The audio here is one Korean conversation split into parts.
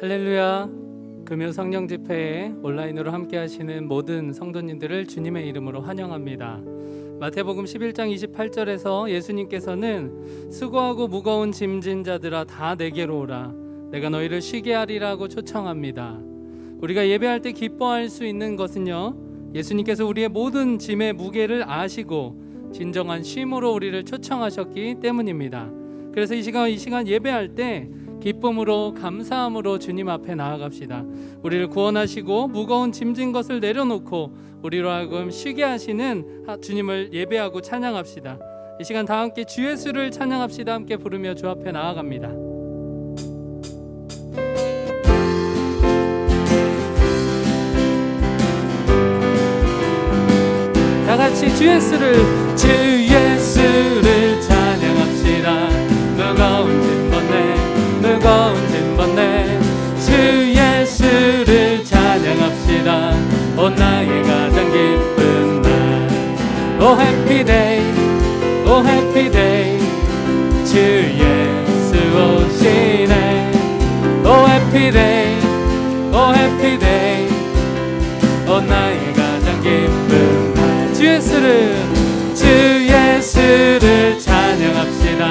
할렐루야. 금요 성령 집회에 온라인으로 함께 하시는 모든 성도님들을 주님의 이름으로 환영합니다. 마태복음 11장 28절에서 예수님께서는 수고하고 무거운 짐진 자들아 다 내게로 오라 내가 너희를 쉬게 하리라고 초청합니다. 우리가 예배할 때 기뻐할 수 있는 것은요, 예수님께서 우리의 모든 짐의 무게를 아시고 진정한 쉼으로 우리를 초청하셨기 때문입니다. 그래서 이 시간 예배할 때 기쁨으로 감사함으로 주님 앞에 나아갑시다. 우리를 구원하시고 무거운 짐진 것을 내려놓고 우리로 하여금 쉬게 하시는 주님을 예배하고 찬양합시다. 이 시간 다 함께 주 예수를 찬양합시다. 함께 부르며 주 앞에 나아갑니다. 다 같이 주 예수를 찬양합시다. 무거운 짐 벗네 주 예수를 찬양합시다. 오 나의 가장 기쁜 날 오 해피데이 오 해피데이 주 예수 오시네 오 해피데이 오 해피데이 오 나의 가장 기쁜 날 주 예수를 찬양합시다.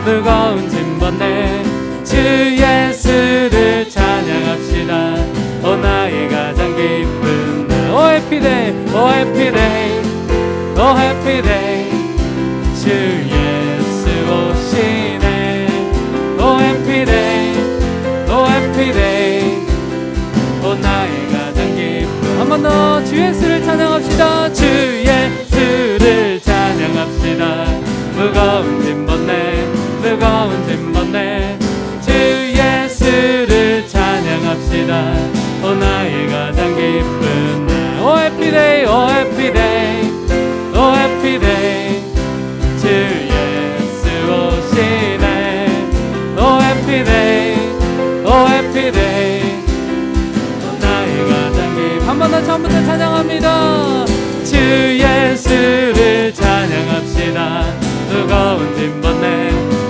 무거운 짐 벗네 주 예수를 찬양합시다. 오 나의 가장 기쁜 날 오 해피데이 오 해피데이 오 해피데이 주 예수 오시네 오 해피데이 오 해피데이 오 나의 가장 기쁜 한 번 더 주 예수를 찬양합시다. 주 예수를 찬양합시다. 무거운 짐 벗네 주 예수를 찬양합시다. 오 나의 가장 기쁜 날 오 해피데이 오 해피데이 오 해피데이 주 예수 오시네 오 해피데이 오 해피데이 오 나의 가장 기쁜 한 번 더 처음부터 찬양합니다. 주 예수를 찬양합시다.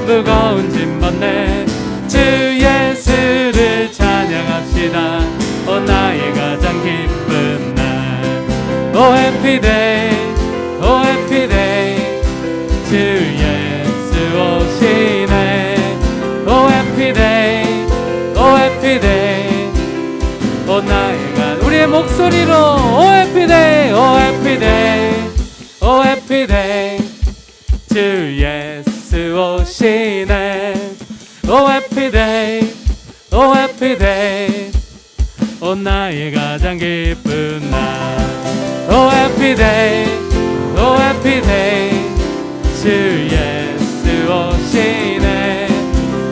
무거운 짐 벗네 주 예수를 찬양합시다. 오 나의 가장 기쁜 날 오 해피데이 오 해피데이 주 예수 오시네 오 해피데이 오 해피데이 오 나의 가장 우리의 목소리로 오 해피데이 오 해피데이 오 해피데이 주 예수 오시네 오 해피데이 오 해피데이 오 나의 가장 기쁜 날 오 해피데이 오 해피데이 주 예수 오시네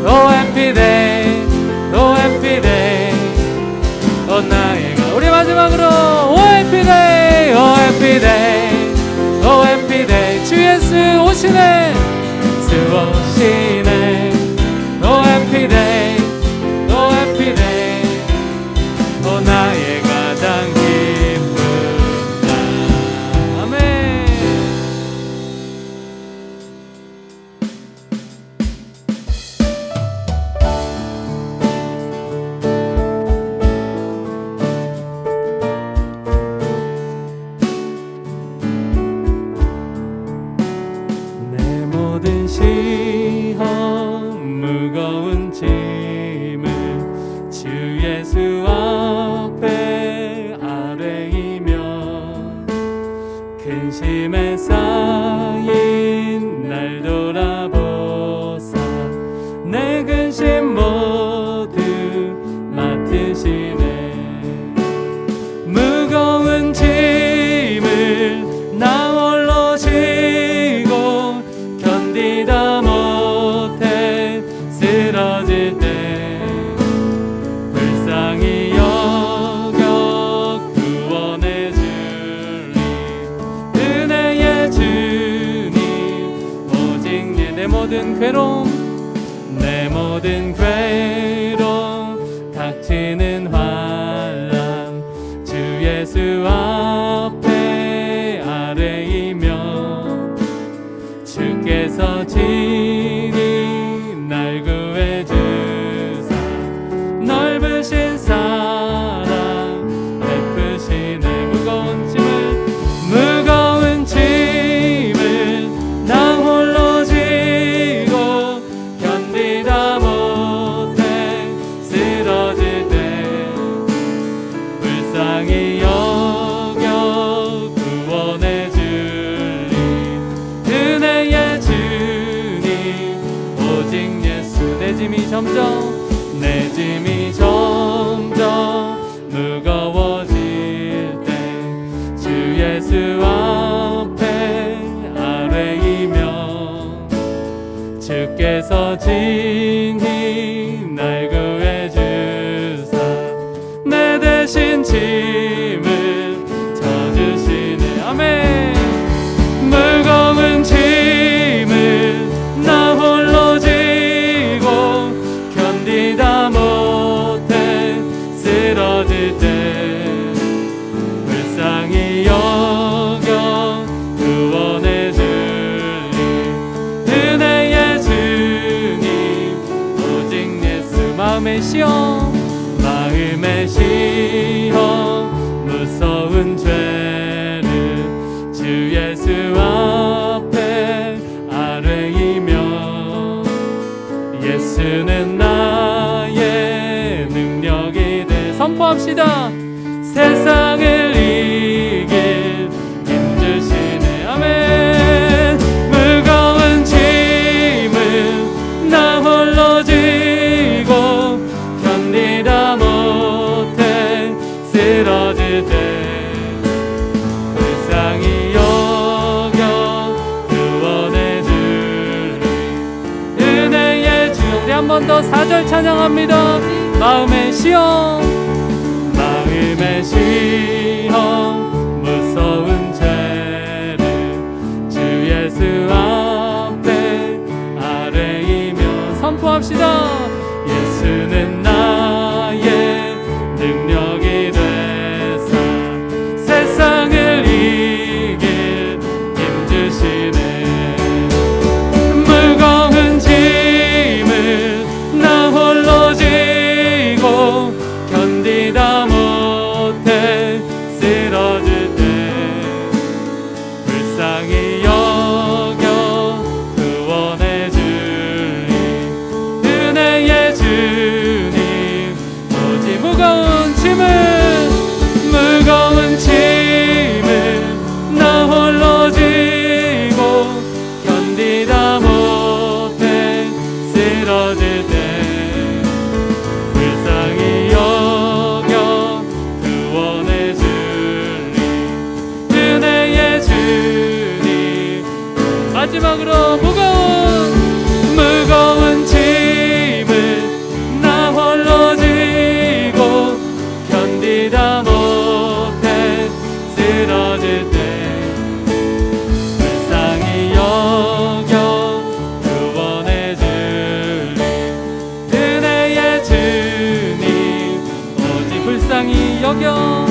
오 해피데이 오 해피데이 오 나의 우리 마지막으로 오 해피데이 오 해피데이 오 해피데이 주 예수 오시네 주 오시네 오 해피데이 오 해피데이 오 나의 가장 기쁜 날 아멘. 내 모든 시험 무거운 짐을 주 예수 앞에 아뢰이며 근심에 쌓인 날 돌아보사 내 근심 모두 맡으시네 무거운 짐을 나 홀로 지고 견디다 못해 쓰러질 때 불쌍히 여겨 구원해 주리 은혜의 주님 오직 내 모든 괴로움 닥치는 환난 주 예수 앞에 아뢰이며 주께서 친히 날 구해주 오직 예수. 내 짐이 점점 무거워질 때 주 예수 앞에 아뢰이며 주께서 친히 날 구해 주사 내 대신 짐을 져주시네. 아멘. 무거운 짐을 나 홀로 지고 견디다 못해 쓰러질 때 불쌍히 여겨 구원해 주리 은혜의 주님 오직 예수. 마음에 쉬어 무서운 죄를 주 예수 앞에 아뢰이며 예수는 나의 능력이 돼. 선포합시다. 세상을 이길 힘 주시네. 아멘. 무거운 짐을 나 홀로 지고 견디다 못해 쓰러질 때 불쌍히 여겨 구원해 주리 은혜의 주. 우리 한 번 더 4절 찬양합니다. 마음에 쉬어 무서운 죄를 주 예수 앞에 아뢰이며 선포합시다. 예수는 나의 능력이 되사 세상을 이길 힘 주시네. 무거운 짐을 나 홀로 지고 견디다 못해 쓰러질 때 불쌍히 여겨 구원해 주리 은혜의 주님 오직 무거운 짐을 나 홀로 지고 견디다 못해 쓰러질 때 불쌍히 여겨 구원해 주리 은혜의 주님. 마지막으로 무거운 짐을 나 홀로 지고 견디다 못해 쓰러질 때 불쌍히 여겨 구원해 주리 은혜의 주님 오직 불쌍히 여겨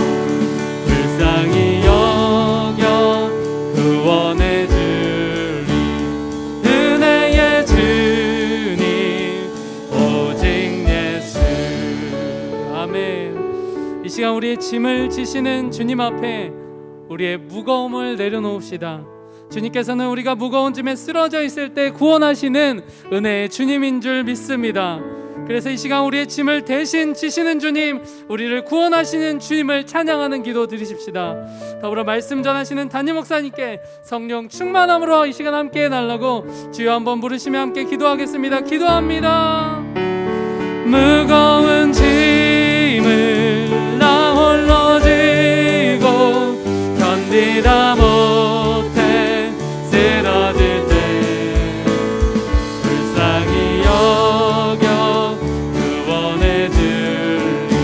구원해 주리 은혜의 주님 오직 예수. 아멘. 이 시간 우리의 짐을 지시는 주님 앞에 우리의 무거움을 내려놓읍시다. 주님께서는 우리가 무거운 짐에 쓰러져 있을 때 구원하시는 은혜의 주님인 줄 믿습니다. 그래서 이 시간 우리의 짐을 대신 지시는 주님, 우리를 구원하시는 주님을 찬양하는 기도 드리십시다. 더불어 말씀 전하시는 담임 목사님께 성령 충만함으로 이 시간 함께 해달라고 주여 한번 부르시며 함께 기도하겠습니다. 기도합니다. 무거운 짐을 나 홀로 지고 견디다 못해 쓰러질 때 불쌍히 여겨 구원해 주리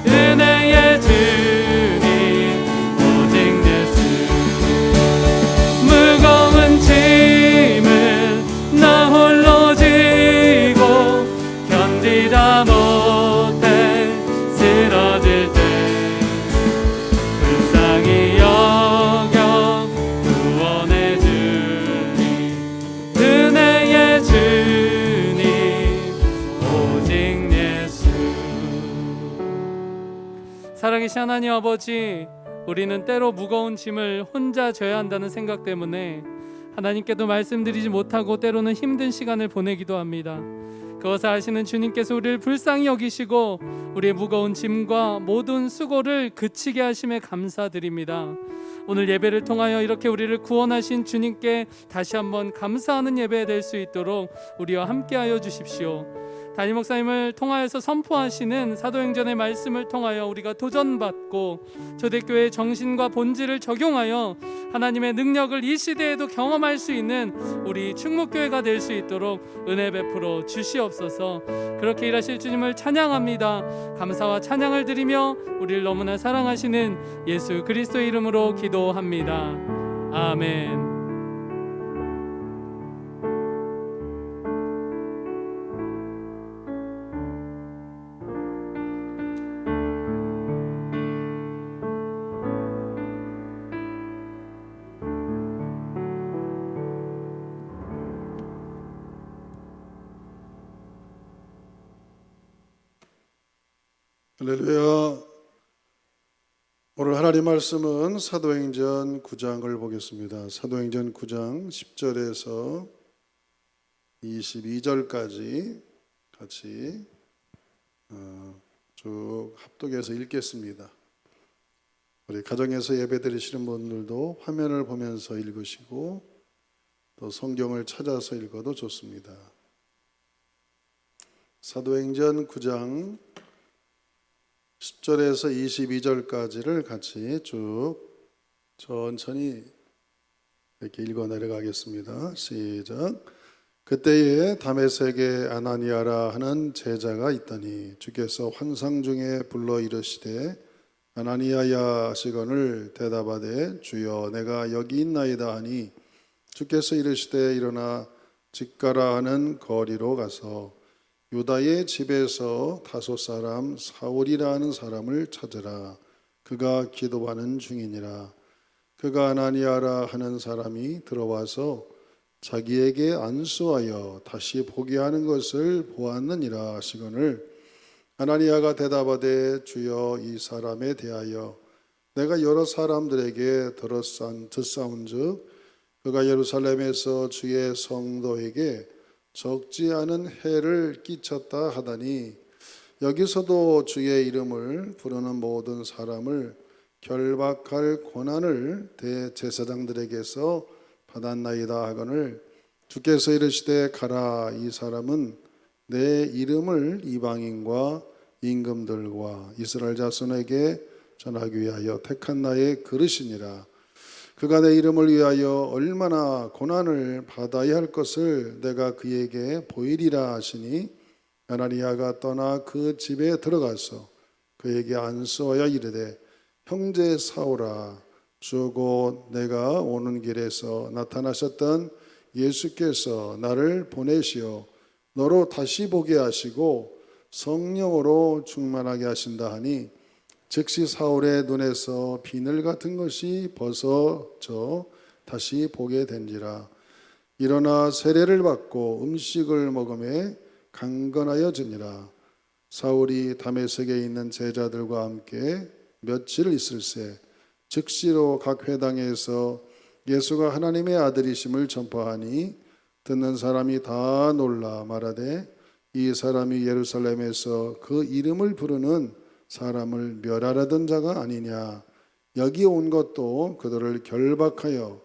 은혜의 주님 오직 예수. 무거운 짐을 나 홀로 지고 견디다 못해 쓰러질 때 불쌍히 여겨 구원해 주리 은혜의 주님 오직 예수. 사랑이신 하나님 아버지, 우리는 때로 무거운 짐을 혼자 져야 한다는 생각 때문에 하나님께도 말씀드리지 못하고 때로는 힘든 시간을 보내기도 합니다. 그것을 아시는 주님께서 우리를 불쌍히 여기시고 우리의 무거운 짐과 모든 수고를 그치게 하심에 감사드립니다. 오늘 예배를 통하여 이렇게 우리를 구원하신 주님께 다시 한번 감사하는 예배 될 수 있도록 우리와 함께하여 주십시오. 담임 목사님을 통하여서 선포하시는 사도행전의 말씀을 통하여 우리가 도전받고 초대교회의 정신과 본질을 적용하여 하나님의 능력을 이 시대에도 경험할 수 있는 우리 충무교회가 될 수 있도록 은혜 베풀어 주시옵소서. 그렇게 일하실 주님을 찬양합니다. 감사와 찬양을 드리며 우리를 너무나 사랑하시는 예수 그리스도의 이름으로 기도합니다. 아멘. 할렐루야. 오늘 하나님 말씀은 사도행전 9장을 보겠습니다. 사도행전 9장 10절에서 22절까지 같이 쭉 합독해서 읽겠습니다. 우리 가정에서 예배 드리시는 분들도 화면을 보면서 읽으시고 또 성경을 찾아서 읽어도 좋습니다. 사도행전 9장 10절에서 22절까지를 같이 쭉 천천히 이렇게 읽어 내려가겠습니다. 시작. 그때에 다메섹에 아나니아라 하는 제자가 있더니 주께서 환상 중에 불러 이르시되 아나니아야 하시거늘 대답하되 주여 내가 여기 있나이다 하니 주께서 이르시되 일어나 직가라 하는 거리로 가서 유다의 집에서 다소 사람 사울이라 하는 사람을 찾으라. 그가 기도하는 중이니라. 그가 아나니아라 하는 사람이 들어와서 자기에게 안수하여 다시 보게 하는 것을 보았느니라 하시거늘 아나니아가 대답하되 주여 이 사람에 대하여 내가 여러 사람들에게 듣사온즉 그가 예루살렘에서 주의 성도에게 적지 않은 해를 끼쳤다 하다니 여기서도 주의 이름을 부르는 모든 사람을 결박할 권한을 대제사장들에게서 받았나이다 하거늘 주께서 이르시되 가라. 이 사람은 내 이름을 이방인과 임금들과 이스라엘 자손에게 전하기 위하여 택한 나의 그릇이니라. 그가 내 이름을 위하여 얼마나 고난을 받아야 할 것을 내가 그에게 보이리라 하시니 아나니아가 떠나 그 집에 들어가서 그에게 안수하여 이르되 형제 사울아 주 곧 내가 오는 길에서 나타나셨던 예수께서 나를 보내시어 너로 다시 보게 하시고 성령으로 충만하게 하신다 하니 즉시 사울의 눈에서 비늘 같은 것이 벗어져 다시 보게 된지라. 일어나 세례를 받고 음식을 먹음에 강건하여 지니라. 사울이 다메섹에 있는 제자들과 함께 며칠 있을새 즉시로 각 회당에서 예수가 하나님의 아들이심을 전파하니 듣는 사람이 다 놀라 말하되 이 사람이 예루살렘에서 그 이름을 부르는 사람을 멸하려던 자가 아니냐. 여기 온 것도 그들을 결박하여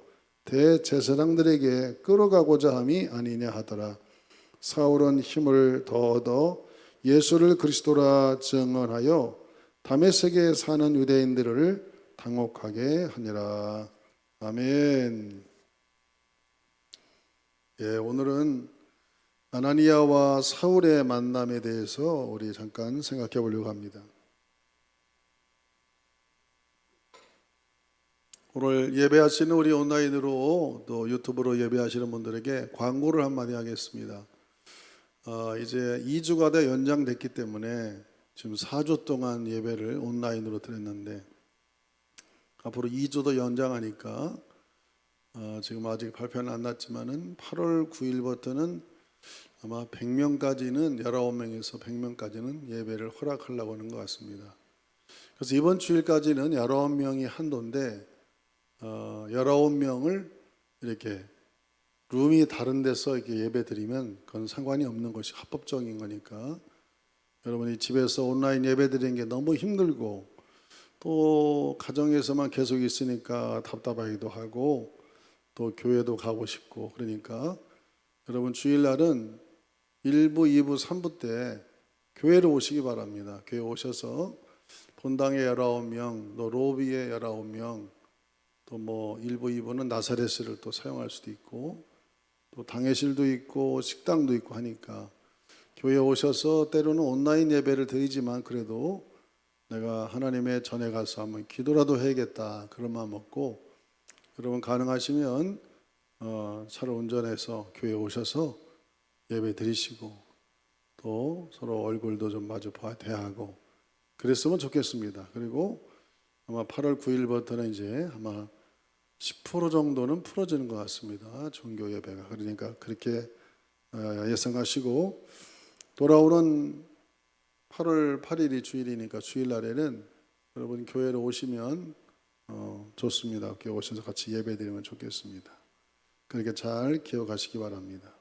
대제사장들에게 끌어가고자 함이 아니냐 하더라. 사울은 힘을 더 얻어 예수를 그리스도라 증언하여 다메섹에 사는 유대인들을 당혹하게 하니라. 아멘. 오늘은 아나니아와 사울의 만남에 대해서 우리 잠깐 생각해 보려고 합니다. 오늘 예배하시는 우리 온라인으로 또 유튜브로 예배하시는 분들에게 광고를 한마디 하겠습니다. 이제 2주가 다 연장됐기 때문에 지금 4주 동안 예배를 온라인으로 드렸는데 앞으로 2주 더 연장하니까 지금 아직 발표는 안 났지만은 8월 9일부터는 아마 100명까지는 19명에서 100명까지는 예배를 허락하려고 하는 것 같습니다. 그래서 이번 주일까지는 19명이 한도인데 19명을 이렇게 룸이 다른 데서 이렇게 예배 드리면 그건 상관이 없는 것이 합법적인 거니까 여러분이 집에서 온라인 예배 드리는 게 너무 힘들고 또 가정에서만 계속 있으니까 답답하기도 하고 또 교회도 가고 싶고 그러니까 여러분 주일날은 1부, 2부, 3부 때 교회로 오시기 바랍니다. 교회 오셔서 본당에 19명, 또 로비에 19명, 또 뭐 1부, 2부는 나사렛을 또 사용할 수도 있고 또 당회실도 있고 식당도 있고 하니까 교회에 오셔서 때로는 온라인 예배를 드리지만 그래도 내가 하나님의 전에 가서 한번 기도라도 해야겠다 그런 마음 먹고 여러분 가능하시면 차로 운전해서 교회에 오셔서 예배 드리시고 또 서로 얼굴도 좀 마주 봐야 하고 그랬으면 좋겠습니다. 그리고 아마 8월 9일부터는 이제 아마 10% 정도는 풀어지는 것 같습니다. 종교 예배가. 그러니까 그렇게 예상하시고 돌아오는 8월 8일이 주일이니까 주일날에는 여러분 교회로 오시면 좋습니다. 교회 오셔서 같이 예배 드리면 좋겠습니다. 그렇게 잘 기억하시기 바랍니다.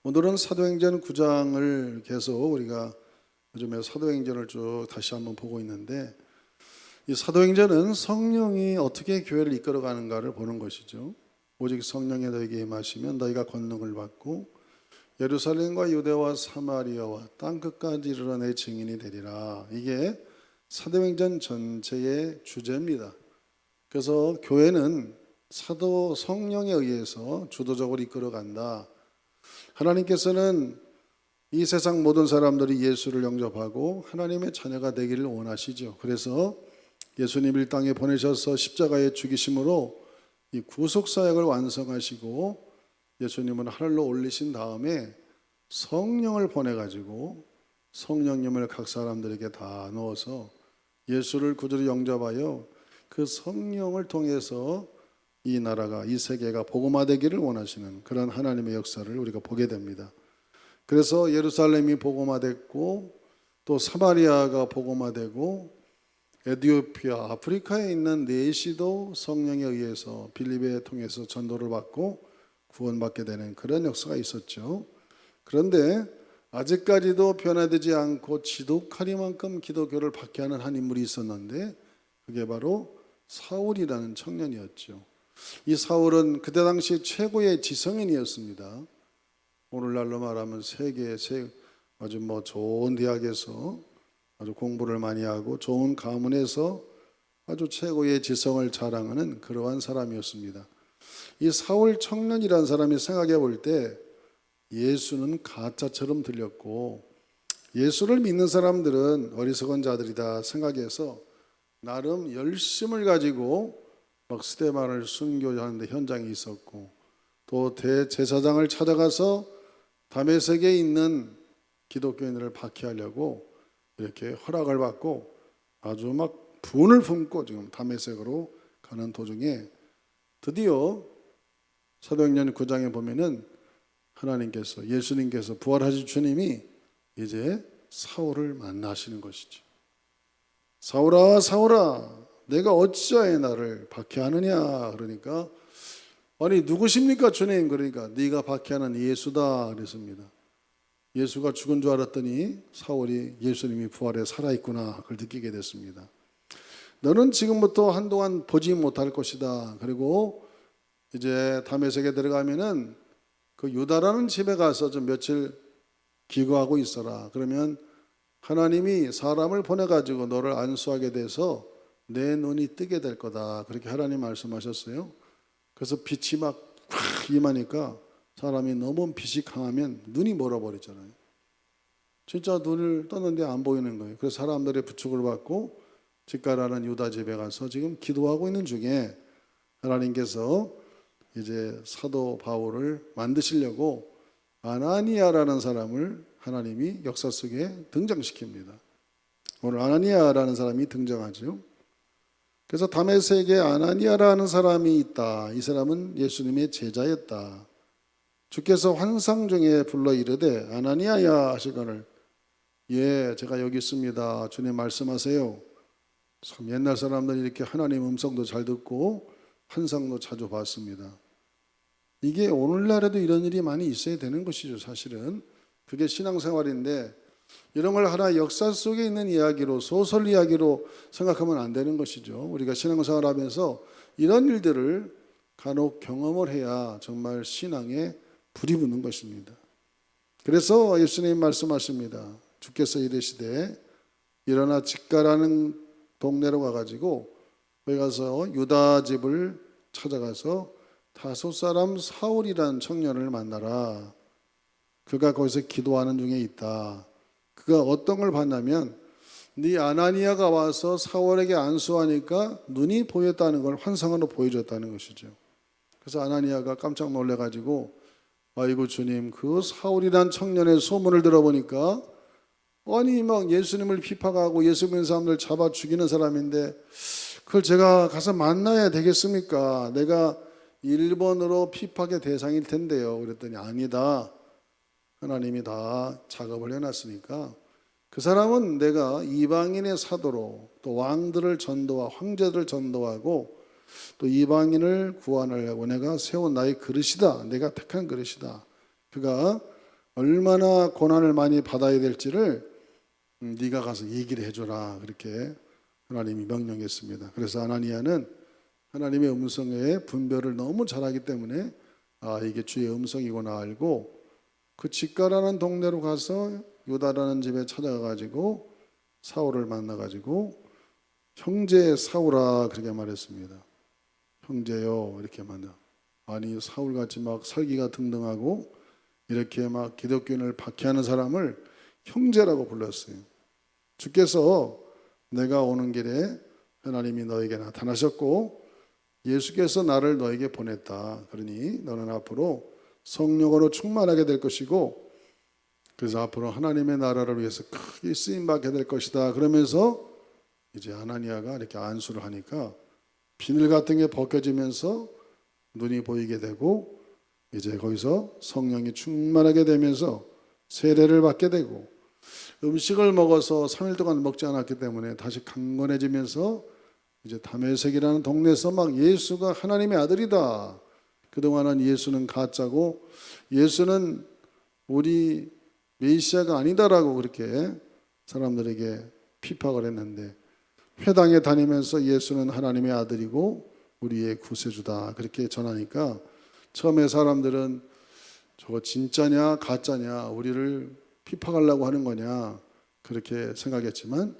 오늘은 사도행전 9장을 계속 우리가 요즘에 사도행전을 쭉 다시 한번 보고 있는데 이 사도행전은 성령이 어떻게 교회를 이끌어가는가를 보는 것이죠. 오직 성령이 너에게 임하시면 너희가 권능을 받고 예루살렘과 유대와 사마리아와 땅끝까지 이르러 내 증인이 되리라. 이게 사도행전 전체의 주제입니다. 그래서 교회는 사도 성령에 의해서 주도적으로 이끌어간다. 하나님께서는 이 세상 모든 사람들이 예수를 영접하고 하나님의 자녀가 되기를 원하시죠. 그래서 예수님을 이 땅에 보내셔서 십자가에 죽이심으로 이 구속사역을 완성하시고 예수님은 하늘로 올리신 다음에 성령을 보내가지고 성령님을 각 사람들에게 다 넣어서 예수를 구주로 영접하여 그 성령을 통해서 이 나라가 이 세계가 복음화되기를 원하시는 그런 하나님의 역사를 우리가 보게 됩니다. 그래서 예루살렘이 복음화됐고 또 사마리아가 복음화되고 에티오피아, 아프리카에 있는 네시도 성령에 의해서 빌립에 통해서 전도를 받고 구원받게 되는 그런 역사가 있었죠. 그런데 아직까지도 변화되지 않고 지독하리만큼 기독교를 박해하는 한 인물이 있었는데 그게 바로 사울이라는 청년이었죠. 이 사울은 그때 당시 최고의 지성인이었습니다. 오늘날로 말하면 세계의 아주 좋은 대학에서 아주 공부를 많이 하고 좋은 가문에서 아주 최고의 지성을 자랑하는 그러한 사람이었습니다. 이 사울 청년이라는 사람이 생각해 볼 때 예수는 가짜처럼 들렸고 예수를 믿는 사람들은 어리석은 자들이다 생각해서 나름 열심을 가지고 막 스데반을 순교하는데 현장에 있었고 또 대제사장을 찾아가서 다메섹에 있는 기독교인들을 박해하려고 이렇게 허락을 받고 아주 막 분을 품고 지금 다메섹으로 가는 도중에 드디어 사도행전 9장에 보면은 하나님께서 예수님께서 부활하신 주님이 이제 사울을 만나시는 것이죠. 사울아 사울아 내가 어찌하여 나를 박해하느냐 그러니까 아니 누구십니까 주님 그러니까 네가 박해하는 예수다 그랬습니다. 예수가 죽은 줄 알았더니 사울이 예수님이 부활해 살아있구나 그걸 느끼게 됐습니다. 너는 지금부터 한동안 보지 못할 것이다. 그리고 이제 다메섹에 들어가면은 그 유다라는 집에 가서 좀 며칠 기거하고 있어라. 그러면 하나님이 사람을 보내가지고 너를 안수하게 돼서 내 눈이 뜨게 될 거다. 그렇게 하나님 말씀하셨어요. 그래서 빛이 막 임하니까 사람이 너무 빛이 강하면 눈이 멀어버리잖아요. 진짜 눈을 떴는데 안 보이는 거예요. 그래서 사람들의 부축을 받고 직가라는 유다 집에 가서 지금 기도하고 있는 중에 하나님께서 이제 사도 바울을 만드시려고 아나니아라는 사람을 하나님이 역사 속에 등장시킵니다. 오늘 아나니아라는 사람이 등장하죠. 그래서 다메섹에 아나니아라는 사람이 있다. 이 사람은 예수님의 제자였다. 주께서 환상 중에 불러 이르되 아나니아야 하시거늘 예 제가 여기 있습니다. 주님 말씀하세요. 참 옛날 사람들이 이렇게 하나님 음성도 잘 듣고 환상도 자주 봤습니다. 이게 오늘날에도 이런 일이 많이 있어야 되는 것이죠. 사실은 그게 신앙생활인데 이런 걸 하나 역사 속에 있는 이야기로, 소설 이야기로 생각하면 안 되는 것이죠. 우리가 신앙생활 하면서 이런 일들을 간혹 경험을 해야 정말 신앙에 불이 붙는 것입니다. 그래서 예수님 말씀하십니다. 주께서 이르시되 일어나 직가라는 동네로 가가지고 거기 가서 유다 집을 찾아가서 다소 사람 사울이라는 청년을 만나라. 그가 거기서 기도하는 중에 있다. 그가 어떤 걸 봤냐면 네 아나니아가 와서 사울에게 안수하니까 눈이 보였다는 걸 환상으로 보여줬다는 것이죠. 그래서 아나니아가 깜짝 놀래가지고 아이고 주님, 그 사울이란 청년의 소문을 들어보니까 아니 막 예수님을 비판하고 예수 믿는 사람들 잡아 죽이는 사람인데 그걸 제가 가서 만나야 되겠습니까? 내가 일본으로 피박의 대상일 텐데요. 그랬더니 아니다. 하나님이 다 작업을 해놨으니까 그 사람은 내가 이방인의 사도로 또 왕들을 전도와 황제들을 전도하고 또 이방인을 구원하려고 내가 세운 나의 그릇이다. 내가 택한 그릇이다. 그가 얼마나 고난을 많이 받아야 될지를 네가 가서 얘기를 해줘라. 그렇게 하나님이 명령했습니다. 그래서 아나니아는 하나님의 음성에 분별을 너무 잘하기 때문에 아 이게 주의 음성이구나 알고 그 직가라는 동네로 가서 유다라는 집에 찾아가가지고 사울을 만나가지고 형제 사울아 그렇게 말했습니다. 형제요 이렇게 만나. 아니 사울같이 막 살기가 등등하고 이렇게 막 기독교인을 박해하는 사람을 형제라고 불렀어요. 주께서 내가 오는 길에 하나님이 너에게 나타나셨고 예수께서 나를 너에게 보냈다. 그러니 너는 앞으로 성령으로 충만하게 될 것이고 그래서 앞으로 하나님의 나라를 위해서 크게 쓰임받게 될 것이다. 그러면서 이제 아나니아가 이렇게 안수를 하니까 비늘 같은 게 벗겨지면서 눈이 보이게 되고 이제 거기서 성령이 충만하게 되면서 세례를 받게 되고 음식을 먹어서 3일 동안 먹지 않았기 때문에 다시 강건해지면서 이제 다메섹이라는 동네에서 막 예수가 하나님의 아들이다. 그동안은 예수는 가짜고 예수는 우리 메시아가 아니다라고 그렇게 사람들에게 피박을 했는데 회당에 다니면서 예수는 하나님의 아들이고 우리의 구세주다 그렇게 전하니까 처음에 사람들은 저거 진짜냐 가짜냐 우리를 피박하려고 하는 거냐 그렇게 생각했지만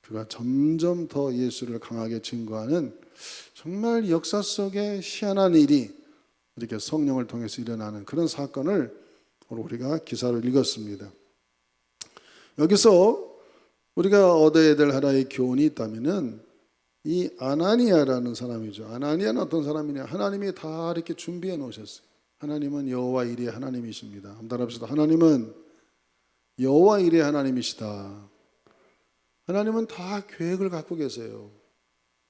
그가 점점 더 예수를 강하게 증거하는 정말 역사 속에 희한한 일이 이렇게 성령을 통해서 일어나는 그런 사건을 오늘 우리가 기사를 읽었습니다. 여기서 우리가 얻어야 될 하나의 교훈이 있다면은 이 아나니아라는 사람이죠. 아나니아는 어떤 사람이냐? 하나님이 다 이렇게 준비해 놓으셨어요. 하나님은 여호와 일의 하나님이십니다. 한번 합시다. 하나님은 여호와 일의 하나님이시다. 하나님은 다 계획을 갖고 계세요.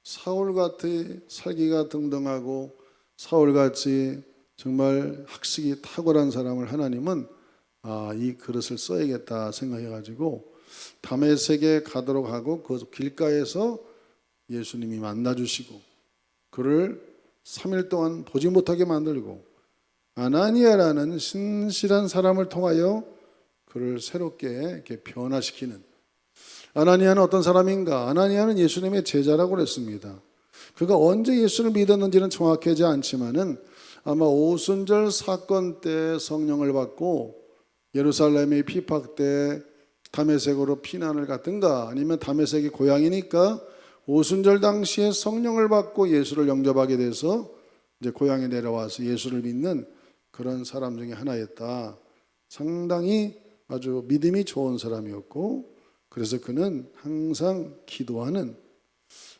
사울같이 살기가 등등하고 사울같이 정말 학식이 탁월한 사람을 하나님은 이 그릇을 써야겠다 생각해가지고 다메섹에 가도록 하고 그 길가에서 예수님이 만나주시고 그를 3일 동안 보지 못하게 만들고 아나니아라는 신실한 사람을 통하여 그를 새롭게 이렇게 변화시키는 아나니아는 어떤 사람인가? 아나니아는 예수님의 제자라고 그랬습니다. 그가 언제 예수를 믿었는지는 정확하지 않지만은 아마 오순절 사건 때 성령을 받고 예루살렘의 피박 때 다메섹으로 피난을 갔든가 아니면 다메섹이 고향이니까 오순절 당시에 성령을 받고 예수를 영접하게 돼서 이제 고향에 내려와서 예수를 믿는 그런 사람 중에 하나였다. 상당히 아주 믿음이 좋은 사람이었고 그래서 그는 항상 기도하는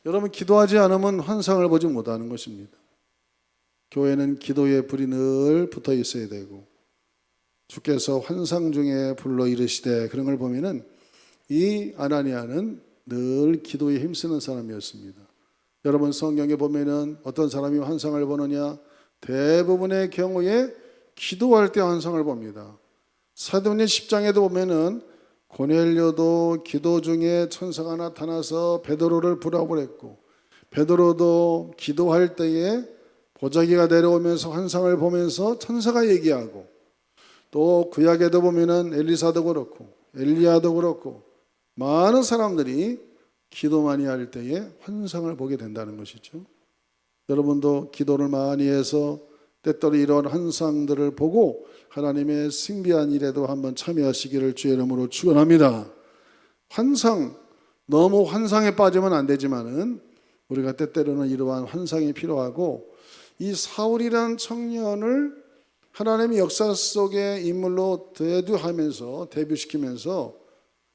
여러분 기도하지 않으면 환상을 보지 못하는 것입니다. 교회는 기도의 불이 늘 붙어 있어야 되고 주께서 환상 중에 불러 이르시되 그런 걸 보면은 이 아나니아는 늘 기도에 힘쓰는 사람이었습니다. 여러분 성경에 보면은 어떤 사람이 환상을 보느냐 대부분의 경우에 기도할 때 환상을 봅니다. 사도행전 10장에도 보면은 고넬료도 기도 중에 천사가 나타나서 베드로를 부라보랬고 베드로도 기도할 때에 보자기가 내려오면서 환상을 보면서 천사가 얘기하고 또 구약에도 보면은 엘리사도 그렇고 엘리야도 그렇고 많은 사람들이 기도 많이 할 때에 환상을 보게 된다는 것이죠. 여러분도 기도를 많이 해서 때때로 이런 환상들을 보고 하나님의 신비한 일에도 한번 참여하시기를 주의 이름으로 축원합니다. 환상, 너무 환상에 빠지면 안 되지만은 우리가 때때로는 이러한 환상이 필요하고, 이 사울이라는 청년을 하나님의 역사 속의 인물로 데뷔시키면서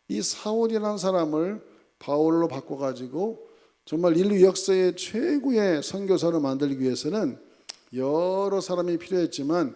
이 사울이라는 사람을 바울로 바꿔가지고 정말 인류 역사의 최고의 선교사로 만들기 위해서는 여러 사람이 필요했지만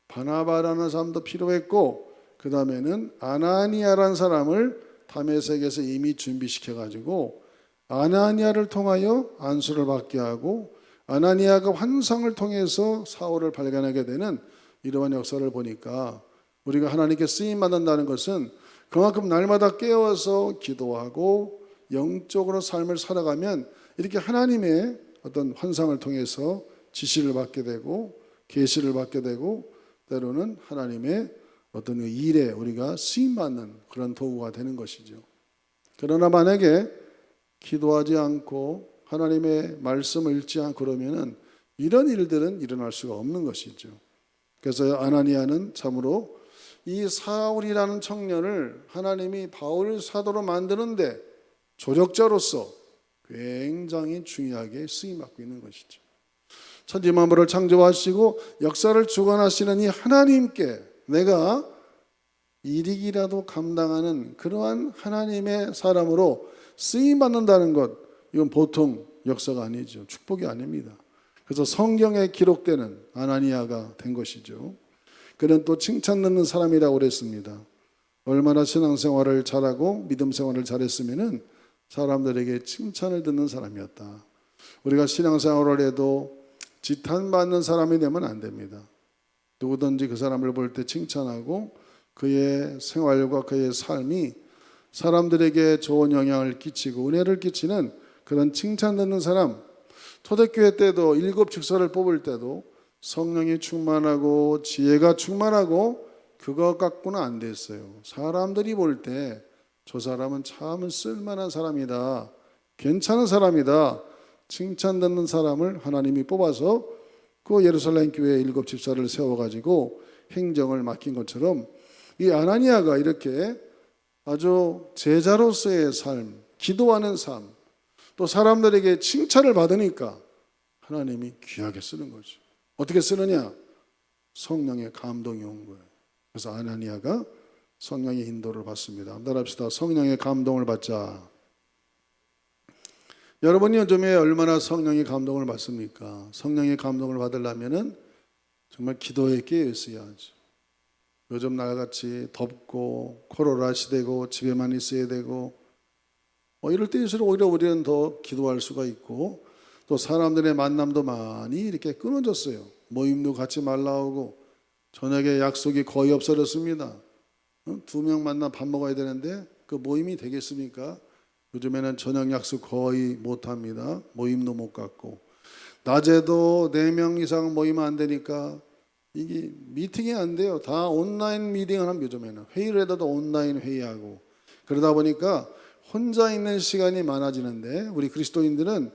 바나바라는 사람도 필요했고, 그 다음에는 아나니아라는 사람을 다메섹에서 이미 준비시켜가지고 아나니아를 통하여 안수를 받게 하고, 아나니아가 환상을 통해서 사울을 발견하게 되는 이러한 역사를 보니까, 우리가 하나님께 쓰임받는다는 것은 그만큼 날마다 깨어서 기도하고 영적으로 삶을 살아가면 이렇게 하나님의 어떤 환상을 통해서 지시를 받게 되고 계시를 받게 되고, 때로는 하나님의 어떤 일에 우리가 쓰임받는 그런 도구가 되는 것이죠. 그러나 만약에 기도하지 않고 하나님의 말씀을 읽지 않고 그러면은 이런 일들은 일어날 수가 없는 것이죠. 그래서 아나니아는 참으로 이 사울이라는 청년을 하나님이 바울 사도로 만드는데 조력자로서 굉장히 중요하게 쓰임받고 있는 것이죠. 천지만물을 창조하시고 역사를 주관하시는 이 하나님께 내가 일익이라도 감당하는 그러한 하나님의 사람으로 쓰임받는다는 것, 이건 보통 역사가 아니죠. 축복이 아닙니다. 그래서 성경에 기록되는 아나니아가 된 것이죠. 그는 또 칭찬 듣는 사람이라고 그랬습니다. 얼마나 신앙생활을 잘하고 믿음 생활을 잘했으면은 사람들에게 칭찬을 듣는 사람이었다. 우리가 신앙생활을 해도 지탄받는 사람이 되면 안 됩니다. 누구든지 그 사람을 볼 때 칭찬하고 그의 생활과 그의 삶이 사람들에게 좋은 영향을 끼치고 은혜를 끼치는 그런 칭찬 듣는 사람. 초대교회 때도 일곱 직서를 뽑을 때도 성령이 충만하고 지혜가 충만하고 그것 갖고는 안 됐어요. 사람들이 볼 때 저 사람은 참 쓸만한 사람이다, 괜찮은 사람이다, 칭찬 듣는 사람을 하나님이 뽑아서 그 예루살렘 교회에 일곱 집사를 세워가지고 행정을 맡긴 것처럼 이 아나니아가 이렇게 아주 제자로서의 삶, 기도하는 삶, 또 사람들에게 칭찬을 받으니까 하나님이 귀하게 쓰는 거죠. 어떻게 쓰느냐? 성령의 감동이 온 거예요. 그래서 아나니아가 성령의 인도를 받습니다. 한번 합시다. 성령의 감동을 받자. 여러분이 요즘에 얼마나 성령의 감동을 받습니까? 성령의 감동을 받으려면은 정말 기도에 깨어 있어야죠. 요즘 날같이 덥고 코로나 시대고 집에만 있어야 되고 이럴 때일수록 오히려 우리는 더 기도할 수가 있고, 또 사람들의 만남도 많이 이렇게 끊어졌어요. 모임도 같이 말라오고 저녁에 약속이 거의 없어졌습니다. 2명 만나 밥 먹어야 되는데 그 모임이 되겠습니까? 요즘에는 저녁 약속 거의 못합니다. 모임도 못 갖고, 낮에도 4명 이상 모이면 안 되니까 이게 미팅이 안 돼요. 다 온라인 미팅을 하면 요즘에는 회의를 해도 온라인 회의하고, 그러다 보니까 혼자 있는 시간이 많아지는데, 우리 그리스도인들은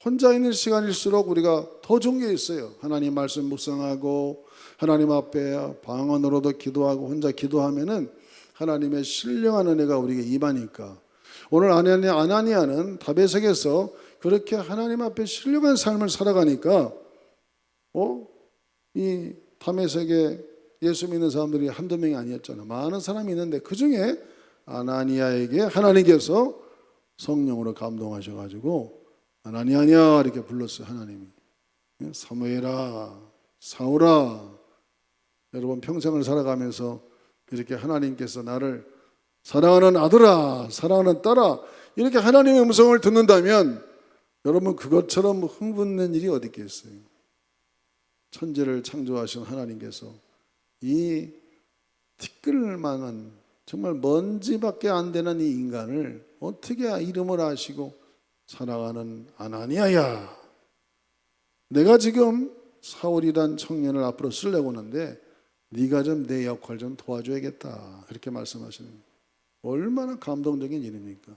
혼자 있는 시간일수록 우리가 더 좋은 게 있어요. 하나님 말씀 묵상하고 하나님 앞에 방언으로도 기도하고 혼자 기도하면은 하나님의 신령한 은혜가 우리에게 임하니까, 오늘 아나니아는 다메섹에서 그렇게 하나님 앞에 신령한 삶을 살아가니까 이 다메섹에 예수 믿는 사람들이 한두 명이 아니었잖아요. 많은 사람이 있는데 그 중에 아나니아에게 하나님께서 성령으로 감동하셔가지고 아나니아냐 이렇게 불렀어요. 하나님이. 사무엘아, 사울아. 여러분 평생을 살아가면서 이렇게 하나님께서 나를 사랑하는 아들아, 사랑하는 딸아, 이렇게 하나님의 음성을 듣는다면 여러분 그것처럼 흥분된 일이 어디 있겠어요? 천지를 창조하신 하나님께서 이 티끌만한 정말 먼지밖에 안 되는 이 인간을 어떻게 이름을 아시고 사랑하는 아나니아야, 내가 지금 사울이란 청년을 앞으로 쓰려고 하는데 네가 좀 내 역할 좀 도와줘야겠다, 그렇게 말씀하시는 거예요. 얼마나 감동적인 일입니까?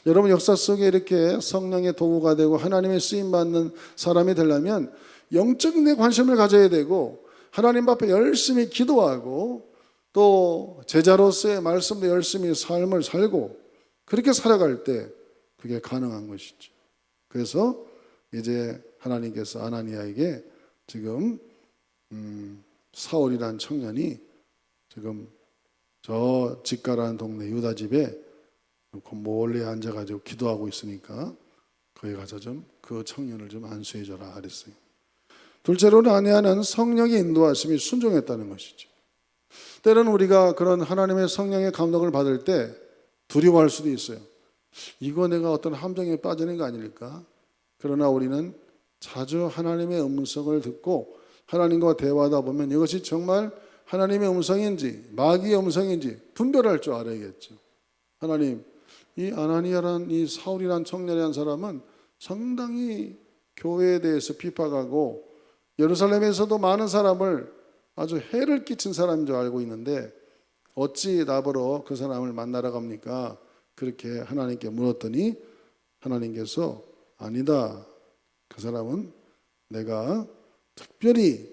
여러분, 역사 속에 이렇게 성령의 도구가 되고 하나님의 쓰임받는 사람이 되려면 영적인 데 관심을 가져야 되고 하나님 앞에 열심히 기도하고 또 제자로서의 말씀도 열심히 삶을 살고 그렇게 살아갈 때 그게 가능한 것이죠. 그래서 이제 하나님께서 아나니아에게 지금 사울이라는 청년이 지금 저 직가라는 동네 유다 집에 멀리 앉아가지고 기도하고 있으니까 거기 가서 좀 그 청년을 좀 안수해줘라 그랬어요. 둘째로는 아내는 성령의 인도하심이 순종했다는 것이죠. 때로는 우리가 그런 하나님의 성령의 감동을 받을 때 두려워할 수도 있어요. 이거 내가 어떤 함정에 빠지는 거 아닐까? 그러나 우리는 자주 하나님의 음성을 듣고 하나님과 대화하다 보면 이것이 정말 하나님의 음성인지 마귀의 음성인지 분별할 줄 알아야겠죠. 하나님, 이 아나니아란 이 사울이란 청년이란 사람은 상당히 교회에 대해서 비판하고 예루살렘에서도 많은 사람을 아주 해를 끼친 사람인 줄 알고 있는데 어찌 나보러 그 사람을 만나러 갑니까? 그렇게 하나님께 물었더니 하나님께서 아니다. 그 사람은 내가 특별히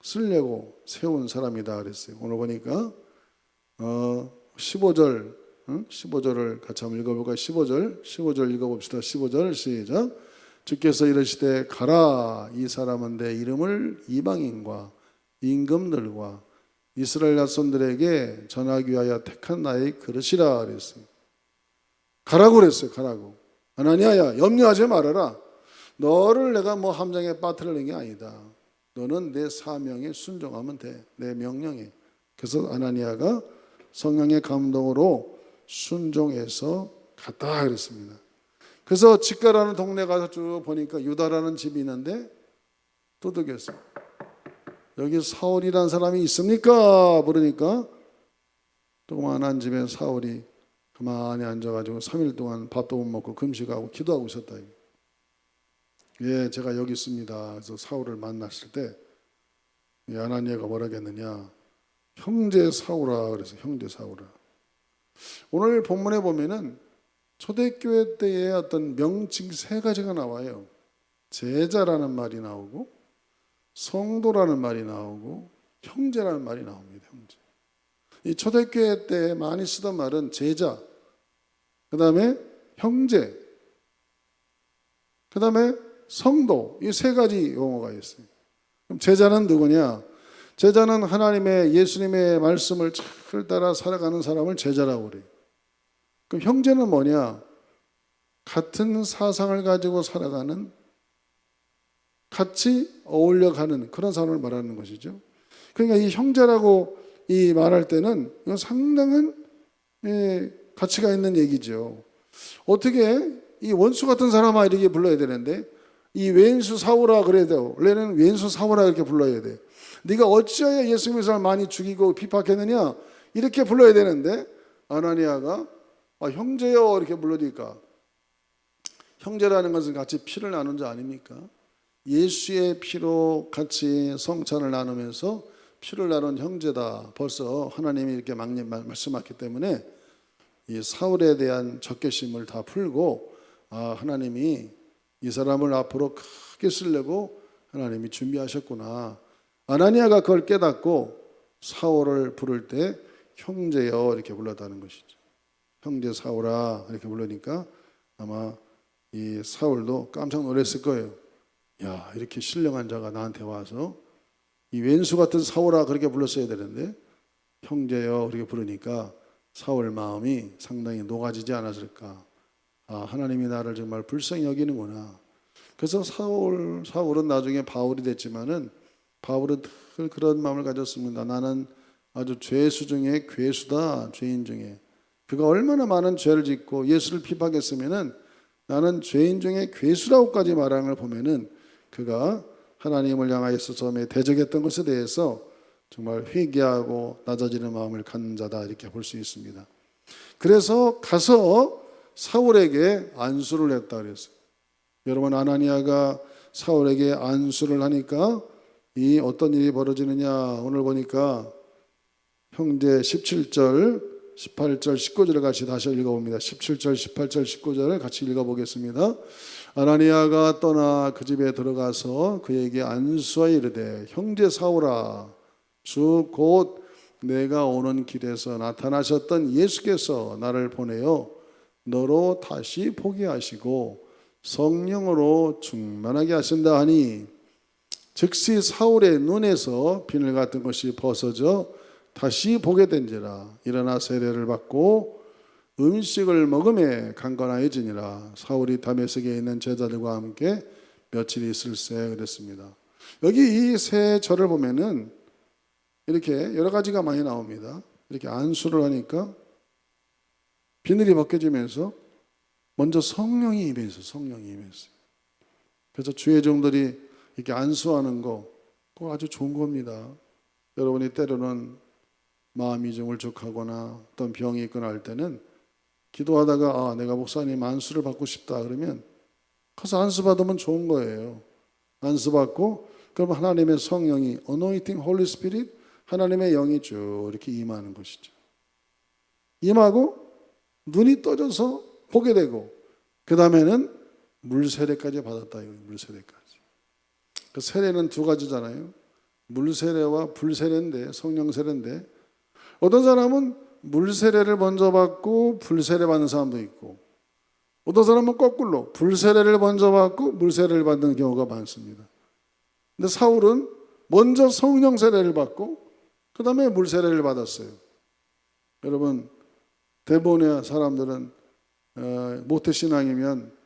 쓰려고 세운 사람이다 그랬어요. 오늘 보니까 15절을 같이 한번 읽어볼까요? 15절 읽어봅시다. 15절 시작. 주께서 이르시되 가라, 이 사람은 내 이름을 이방인과 임금들과 이스라엘 자손들에게 전하기 위하여 택한 나의 그릇이라 그랬어요. 가라고 그랬어요. 가라고. 아나니아야, 염려하지 말아라. 너를 내가 뭐 함정에 빠뜨리는 게 아니다. 너는 내 사명에 순종하면 돼. 내 명령에. 그래서 아나니아가 성령의 감동으로 순종해서 갔다 그랬습니다. 그래서 직가라는 동네 가서 쭉 보니까 유다라는 집이 있는데 두들겼어요. 여기 사울이라는 사람이 있습니까? 부르니까 조그만한 집에 사울이 가만히 앉아가지고 3일 동안 밥도 못 먹고 금식하고 기도하고 있었다. 예, 제가 여기 있습니다. 그래서 사울을 만났을 때 아나니아가 뭐라겠느냐? 형제 사울아. 그래서 형제 사울아. 오늘 본문에 보면은 초대교회 때의 어떤 명칭 세 가지가 나와요. 제자라는 말이 나오고 성도라는 말이 나오고 형제라는 말이 나옵니다. 형제. 이 초대교회 때 많이 쓰던 말은 제자, 그 다음에 형제, 그 다음에 성도, 이 세 가지 용어가 있어요. 그럼 제자는 누구냐? 제자는 하나님의 예수님의 말씀을 잘 따라 살아가는 사람을 제자라고 그래요. 그럼 형제는 뭐냐? 같은 사상을 가지고 살아가는, 같이 어울려가는 그런 사람을 말하는 것이죠. 그러니까 이 형제라고 이 말할 때는 이건 상당한 가치가 있는 얘기죠. 어떻게 이 원수 같은 사람아 이렇게 불러야 되는데 이 왼수 사울아 그래야 돼요. 원래는 왼수 사울아 이렇게 불러야 돼. 네가 어찌하여 예수님의 사람을 많이 죽이고 비박했느냐 이렇게 불러야 되는데 아나니아가 형제여 이렇게 불러니까 형제라는 것은 같이 피를 나눈 자 아닙니까? 예수의 피로 같이 성찬을 나누면서 피를 나눈 형제다. 벌써 하나님이 이렇게 말씀하셨기 때문에 이 사울에 대한 적개심을 다 풀고 하나님이 이 사람을 앞으로 크게 쓰려고 하나님이 준비하셨구나. 아나니아가 그걸 깨닫고 사울을 부를 때 형제여 이렇게 불렀다는 것이죠. 형제 사울아 이렇게 부르니까 아마 이 사울도 깜짝 놀랐을 거예요. 야, 이렇게 신령한 자가 나한테 와서 이 왼수 같은 사울아 그렇게 불렀어야 되는데 형제여 그렇게 부르니까 사울 마음이 상당히 녹아지지 않았을까. 하나님이 나를 정말 불쌍히 여기는구나. 그래서 사울은 나중에 바울이 됐지만은 바울은 늘 그런 마음을 가졌습니다. 나는 아주 죄수 중에 괴수다. 죄인 중에. 그가 얼마나 많은 죄를 짓고 예수를 비판했으면은 나는 죄인 중에 괴수라고까지 말하는 걸 보면은 그가 하나님을 향하여서 처음에 대적했던 것에 대해서 정말 회개하고 낮아지는 마음을 갖는 자다 이렇게 볼 수 있습니다. 그래서 가서 사울에게 안수를 했다 그랬어요. 여러분 아나니아가 사울에게 안수를 하니까 이 어떤 일이 벌어지느냐 오늘 보니까 형제 17절 18절, 19절을 같이 다시 읽어봅니다. 17절, 18절, 19절을 같이 읽어보겠습니다. 아나니아가 떠나 그 집에 들어가서 그에게 안수하여 이르되 형제 사울아 주 곧 내가 오는 길에서 나타나셨던 예수께서 나를 보내어 너로 다시 보게 하시고 성령으로 충만하게 하신다 하니 즉시 사울의 눈에서 비늘 같은 것이 벗어져 다시 보게 된지라. 일어나 세례를 받고 음식을 먹음에 강건하여지니라. 사울이 다메섹에 있는 제자들과 함께 며칠 있을새 그랬습니다. 여기 이 세 절을 보면은 이렇게 여러 가지가 많이 나옵니다. 이렇게 안수를 하니까 비늘이 벗겨지면서 먼저 성령이 임했어요. 성령이 임했어요. 그래서 주의 종들이 이렇게 안수하는 거 그거 아주 좋은 겁니다. 여러분이 때로는 마음이 좀 울적하거나 어떤 병이 있거나 할 때는 기도하다가 내가 목사님 안수를 받고 싶다 그러면 가서 안수 받으면 좋은 거예요. 안수 받고 그럼 하나님의 성령이 Anointing Holy Spirit 하나님의 영이 쭉 이렇게 임하는 것이죠. 임하고 눈이 떠져서 보게 되고 그 다음에는 물세례까지 받았다 이거예요. 물세례까지. 그 세례는 두 가지잖아요. 물세례와 불세례인데 성령 세례인데 어떤 사람은 물세례를 먼저 받고 불세례 받는 사람도 있고 어떤 사람은 거꾸로 불세례를 먼저 받고 물세례를 받는 경우가 많습니다. 근데 사울은 먼저 성령 세례를 받고 그 다음에 물세례를 받았어요. 여러분 대부분의 사람들은 모태신앙이면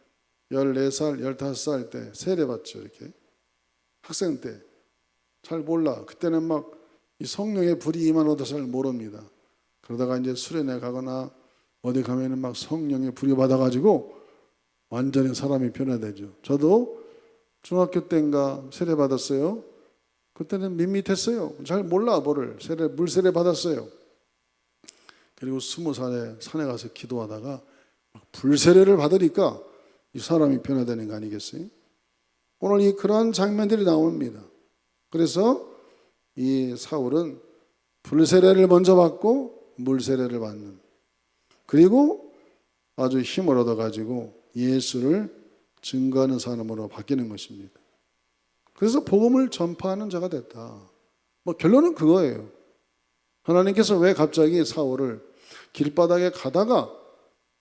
14살, 15살 때 세례 받죠. 이렇게 학생 때 잘 몰라. 그때는 막 이 성령의 불이 임하는 잘 모릅니다. 그러다가 이제 수련회 가거나 어디 가면은 막 성령의 불이 받아가지고 완전히 사람이 변화되죠. 저도 중학교 때인가 세례 받았어요. 그때는 밋밋했어요. 잘 몰라 뭐를 물세례 받았어요. 그리고 20살에 산에 가서 기도하다가 불세례를 받으니까 이 사람이 변화되는 거 아니겠어요? 오늘 그러한 장면들이 나옵니다. 그래서 이 사울은 불세례를 먼저 받고 물세례를 받는 그리고 아주 힘을 얻어가지고 예수를 증거하는 사람으로 바뀌는 것입니다. 그래서 복음을 전파하는 자가 됐다. 결론은 그거예요. 하나님께서 왜 갑자기 사울을 길바닥에 가다가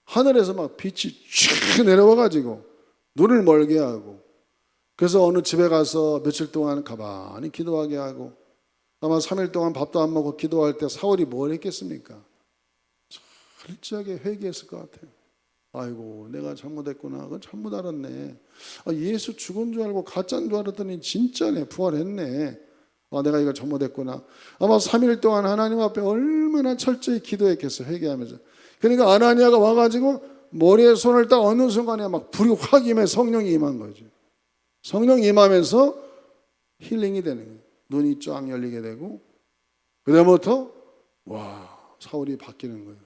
하늘에서 막 빛이 쭉 내려와가지고 눈을 멀게 하고 그래서 어느 집에 가서 며칠 동안 가만히 기도하게 하고 아마 3일 동안 밥도 안 먹고 기도할 때 사울이 뭘 했겠습니까? 철저하게 회개했을 것 같아요. 아이고 내가 잘못했구나. 그건 잘못 알았네. 예수 죽은 줄 알고 가짜인 줄 알았더니 진짜네. 부활했네. 내가 이거 잘못했구나. 아마 3일 동안 하나님 앞에 얼마나 철저히 기도했겠어. 회개하면서. 그러니까 아나니아가 와가지고 머리에 손을 딱 얹는 순간에 막 불이 확 임해 성령이 임한 거죠. 성령이 임하면서 힐링이 되는 거예요. 눈이 쫙 열리게 되고 그다음부터 사울이 바뀌는 거예요.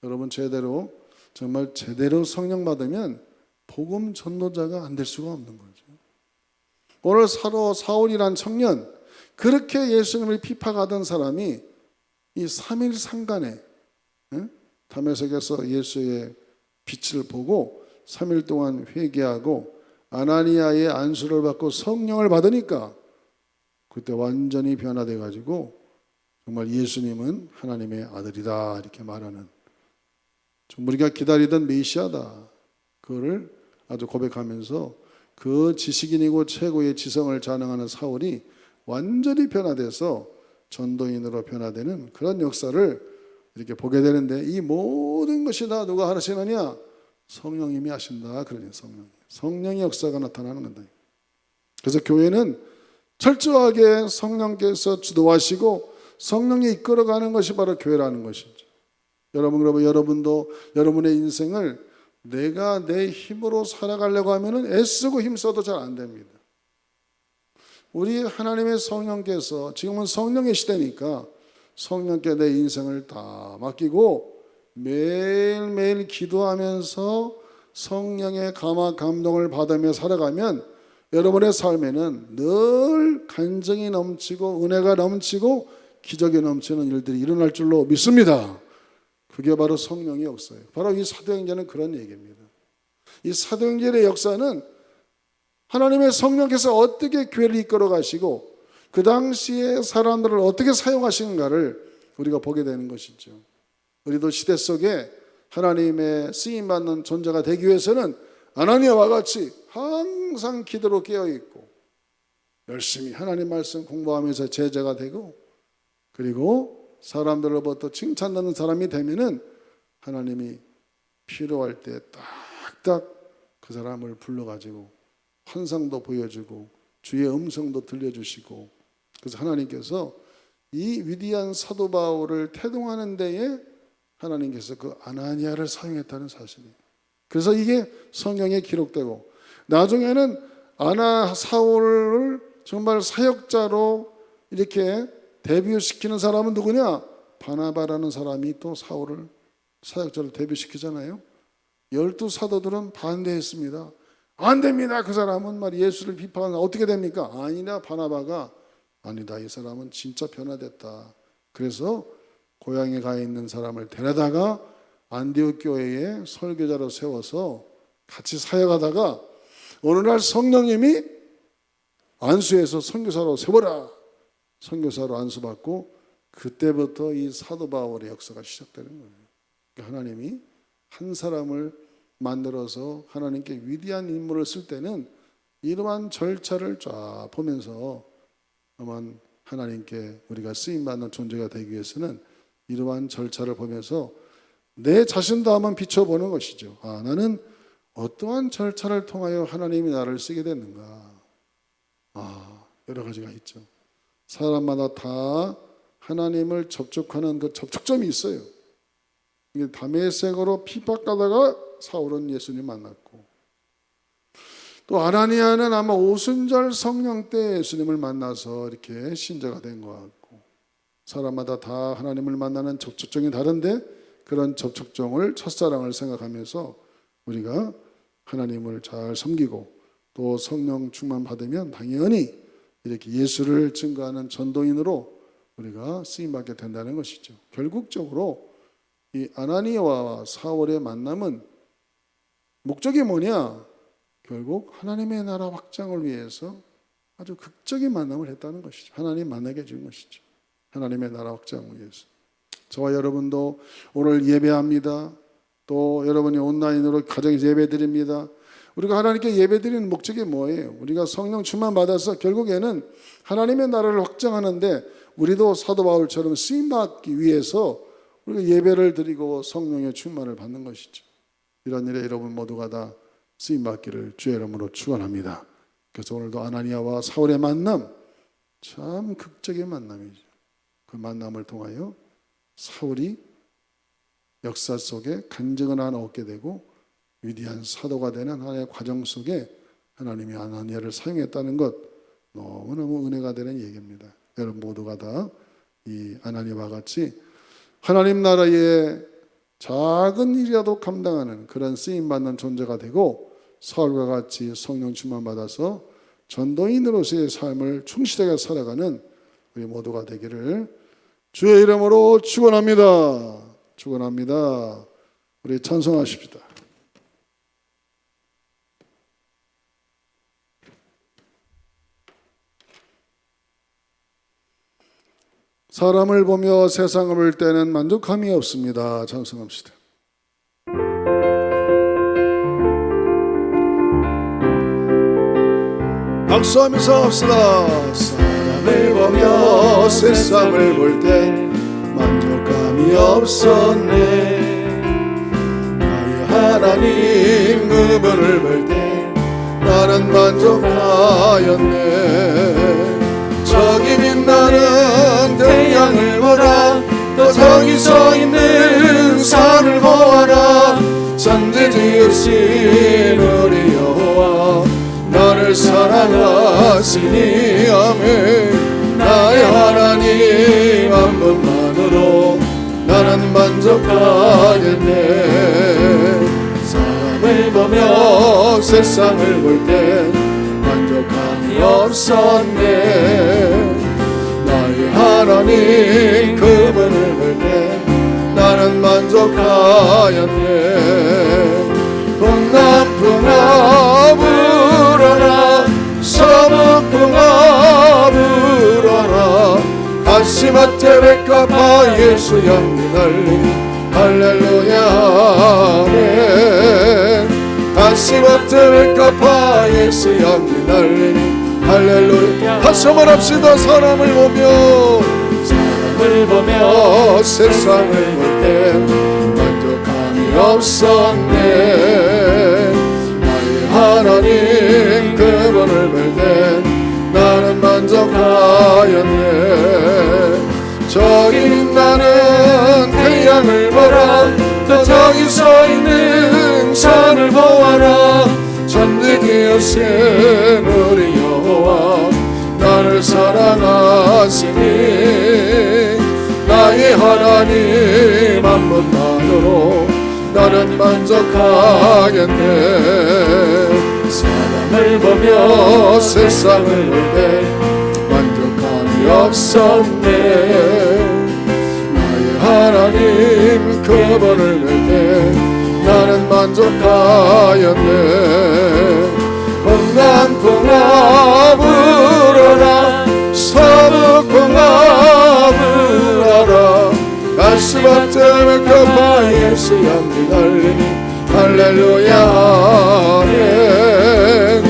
여러분 정말 제대로 성령 받으면 복음 전도자가 안 될 수가 없는 거죠. 오늘 사울이란 청년 그렇게 예수님을 핍박하던 사람이 이 3일 상간에 다메섹에서 예수의 빛을 보고 3일 동안 회개하고 아나니아의 안수를 받고 성령을 받으니까 그때 완전히 변화돼 가지고 정말 예수님은 하나님의 아들이다 이렇게 말하는 좀 우리가 기다리던 메시아다 그거를 아주 고백하면서 그 지식인이고 최고의 지성을 자랑하는 사울이 완전히 변화돼서 전도인으로 변화되는 그런 역사를 이렇게 보게 되는데 이 모든 것이 다 누가 하시느냐? 성령님이 하신다. 그러니 성령의 역사가 나타나는 건다. 그래서 교회는 철저하게 성령께서 주도하시고 성령이 이끌어가는 것이 바로 교회라는 것이죠. 여러분도 여러분의 인생을 내가 내 힘으로 살아가려고 하면 애쓰고 힘써도 잘 안 됩니다. 우리 하나님의 성령께서 지금은 성령의 시대니까 성령께 내 인생을 다 맡기고 매일매일 기도하면서 성령의 감동을 받으며 살아가면 여러분의 삶에는 늘 간증이 넘치고 은혜가 넘치고 기적이 넘치는 일들이 일어날 줄로 믿습니다. 그게 바로 성령의 역사예요. 바로 이 사도행전은 그런 얘기입니다. 이 사도행전의 역사는 하나님의 성령께서 어떻게 교회를 이끌어 가시고 그 당시에 사람들을 어떻게 사용하시는가를 우리가 보게 되는 것이죠. 우리도 시대 속에 하나님의 쓰임받는 존재가 되기 위해서는 아나니아와 같이 항상 기도로 깨어있고 열심히 하나님 말씀 공부하면서 제자가 되고, 그리고 사람들로부터 칭찬받는 사람이 되면은 하나님이 필요할 때 딱딱 그 사람을 불러가지고 환상도 보여주고 주의 음성도 들려주시고, 그래서 하나님께서 이 위대한 사도 바울을 태동하는 데에 하나님께서 그 아나니아를 사용했다는 사실이에요. 그래서 이게 성경에 기록되고, 나중에는 사울을 정말 사역자로 이렇게 데뷔시키는 사람은 누구냐? 바나바라는 사람이 또 사울을 사역자로 데뷔시키잖아요. 12사도들은 반대했습니다. 안 됩니다. 그 사람은 말 예수를 비판하는, 어떻게 됩니까? 아니다. 바나바가 아니다. 이 사람은 진짜 변화됐다. 그래서 고향에 가 있는 사람을 데려다가 안디옥 교회에 설교자로 세워서 같이 사역하다가 어느 날 성령님이 안수해서 선교사로 세워라. 선교사로 안수받고 그때부터 이 사도 바울의 역사가 시작되는 거예요. 그러니까 하나님이 한 사람을 만들어서 하나님께 위대한 인물을 쓸 때는 이러한 절차를 쫙 보면서, 다만 하나님께 우리가 쓰임받는 존재가 되기 위해서는 이러한 절차를 보면서 내 자신도 한번 비춰보는 것이죠. 아, 나는 어떠한 절차를 통하여 하나님이 나를 쓰게 됐는가. 여러 가지가 있죠. 사람마다 다 하나님을 접촉하는 그 접촉점이 있어요. 이게 다메섹으로 핍박하다가 사울은 예수님 만났고, 또 아나니아는 아마 오순절 성령 때 예수님을 만나서 이렇게 신자가 된 것 같고, 사람마다 다 하나님을 만나는 접촉점이 다른데 그런 접촉점을 첫사랑을 생각하면서 우리가 하나님을 잘 섬기고 또 성령 충만 받으면 당연히 이렇게 예수를 증거하는 전도인으로 우리가 쓰임받게 된다는 것이죠. 결국적으로 이 아나니아와 사울의 만남은 목적이 뭐냐? 결국 하나님의 나라 확장을 위해서 아주 극적인 만남을 했다는 것이죠. 하나님 만나게 해준 것이죠. 하나님의 나라 확장을 위해서. 저와 여러분도 오늘 예배합니다. 또 여러분이 온라인으로 가정에서 예배드립니다. 우리가 하나님께 예배드리는 목적이 뭐예요? 우리가 성령 충만 받아서 결국에는 하나님의 나라를 확장하는데 우리도 사도 바울처럼 쓰임받기 위해서 우리가 예배를 드리고 성령의 충만을 받는 것이죠. 이런 일에 여러분 모두가 다 쓰임받기를 주의 이름으로 축원합니다. 그래서 오늘도 아나니아와 사울의 만남, 참 극적인 만남이죠. 그 만남을 통하여 사울이 역사 속에 간증을 하나 얻게 되고 위대한 사도가 되는 하나의 과정 속에 하나님이 아나니아를 사용했다는 것, 너무너무 은혜가 되는 얘기입니다. 여러분 모두가 다 이 아나니아와 같이 하나님 나라의 작은 일이라도 감당하는 그런 쓰임받는 존재가 되고, 사울과 같이 성령 충만 받아서 전도인으로서의 삶을 충실하게 살아가는 우리 모두가 되기를 주의 이름으로 축원합니다. 축원합니다. 우리 찬송하십시다. 사람을 보며 세상을 볼 때는 만족함이 없습니다. 찬송합시다. 박수하면서 합시다. 사람을 보며 세상을 볼 때 만족함이 없었네. 나의 하나님 그분을 볼 때 나는 만족하였네. 저기 빛나는 태양을 보라. 또 저기 서 있는 산을 보아라. 천지 지으신 우리 여호와 나를 사랑하시니 아멘. 나의 하나님 한 분만으로 나는 만족하겠네. 사람을 보며 세상을 볼 때 만족함이 없었네. 나의 하나님 그분을 볼 때 나는 나는 만족하였네. 동남풍아 불어라 서북풍아 불어라 가시밭에 백합화 예수 향기 날리니 할렐루야 아멘. 가시밭에 백합화 예수 향기 날리니 할렐루야. 다시 한번 합시다. 사람을 보며 세상을 볼 땐 만족함이 없었네. 나의 하나님 그분을 볼 땐 나는 만족하였네. 저기 나는 태양을 보라 또 저기 서 있는 산을 보아라. 전능이신 우리 여호와 나를 사랑하시니 나의 하나님 한 분만으로 나는 만족하겠네. 사람을 보며 세상을 볼 때 만족함이 없었네. 나의 하나님 그분을 볼 때 나는 만족하였네. 동남풍아 불어라 서북풍아 불어라 가시밭에 백합화 예수 향기 날리니 할렐루야 아멘.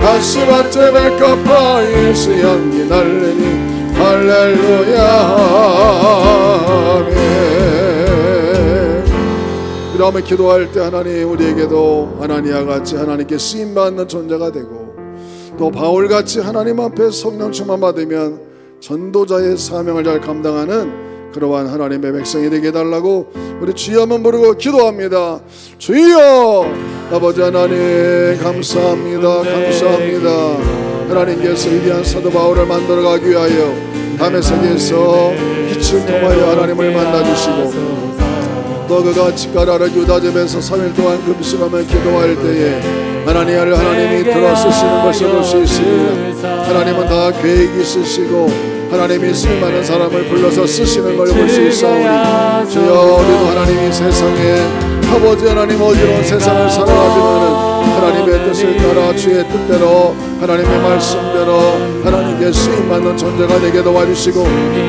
가시밭에 백합화 예수 향기 날리니 할렐루야 아멘. 그다음에 기도할 때 하나님 우리에게도 아나니아 같이 하나님께 쓰임받는 존재가 되고 또 바울같이 하나님 앞에 성령 충만 받으면 전도자의 사명을 잘 감당하는 그러한 하나님의 백성이 되게 해달라고 우리 주여 한번 부르고 기도합니다. 주여 아버지 하나님 감사합니다. 감사합니다. 하나님께서 위대한 사도 바울을 만들어가기 위하여 다메섹에서 빛을 통하여 하나님을 만나주시고 또 그가 직가라를 유다집에서 3일 동안 금식하며 기도할 때에 하나님을 하나님이 들어 쓰시는 것을 볼 수 있습니다. 하나님은 다 계획이 있으시고 하나님이 수많은 사람을 불러서 쓰시는 걸 볼 수 있사오니 주여 우리도 하나님이 세상에 아버지 하나님 어지러운 세상을 살아가지만은 하나님의 뜻을 따라 주의 뜻대로 하나님의 말씀대로 하나님께 쓰임받는 존재가 되게 도와주시고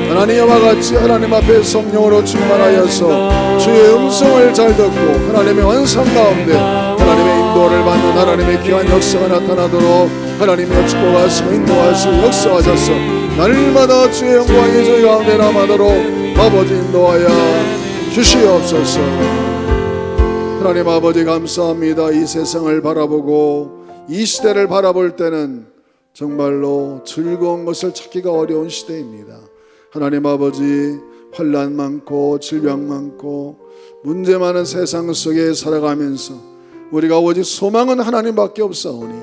하나님과 같이 하나님 앞에 성령으로 충만하여서 주의 음성을 잘 듣고 하나님의 완성 가운데 하나님의 인도를 받는 하나님의 귀한 역사가 나타나도록 하나님의 축복하시고 인도하시고 역사하셔서 날마다 주의 영광이 저희 가운데 남아도록 아버지 인도하여 주시옵소서. 하나님 아버지 감사합니다. 이 세상을 바라보고 이 시대를 바라볼 때는 정말로 즐거운 것을 찾기가 어려운 시대입니다. 하나님 아버지 환난 많고 질병 많고 문제 많은 세상 속에 살아가면서 우리가 오직 소망은 하나님밖에 없사오니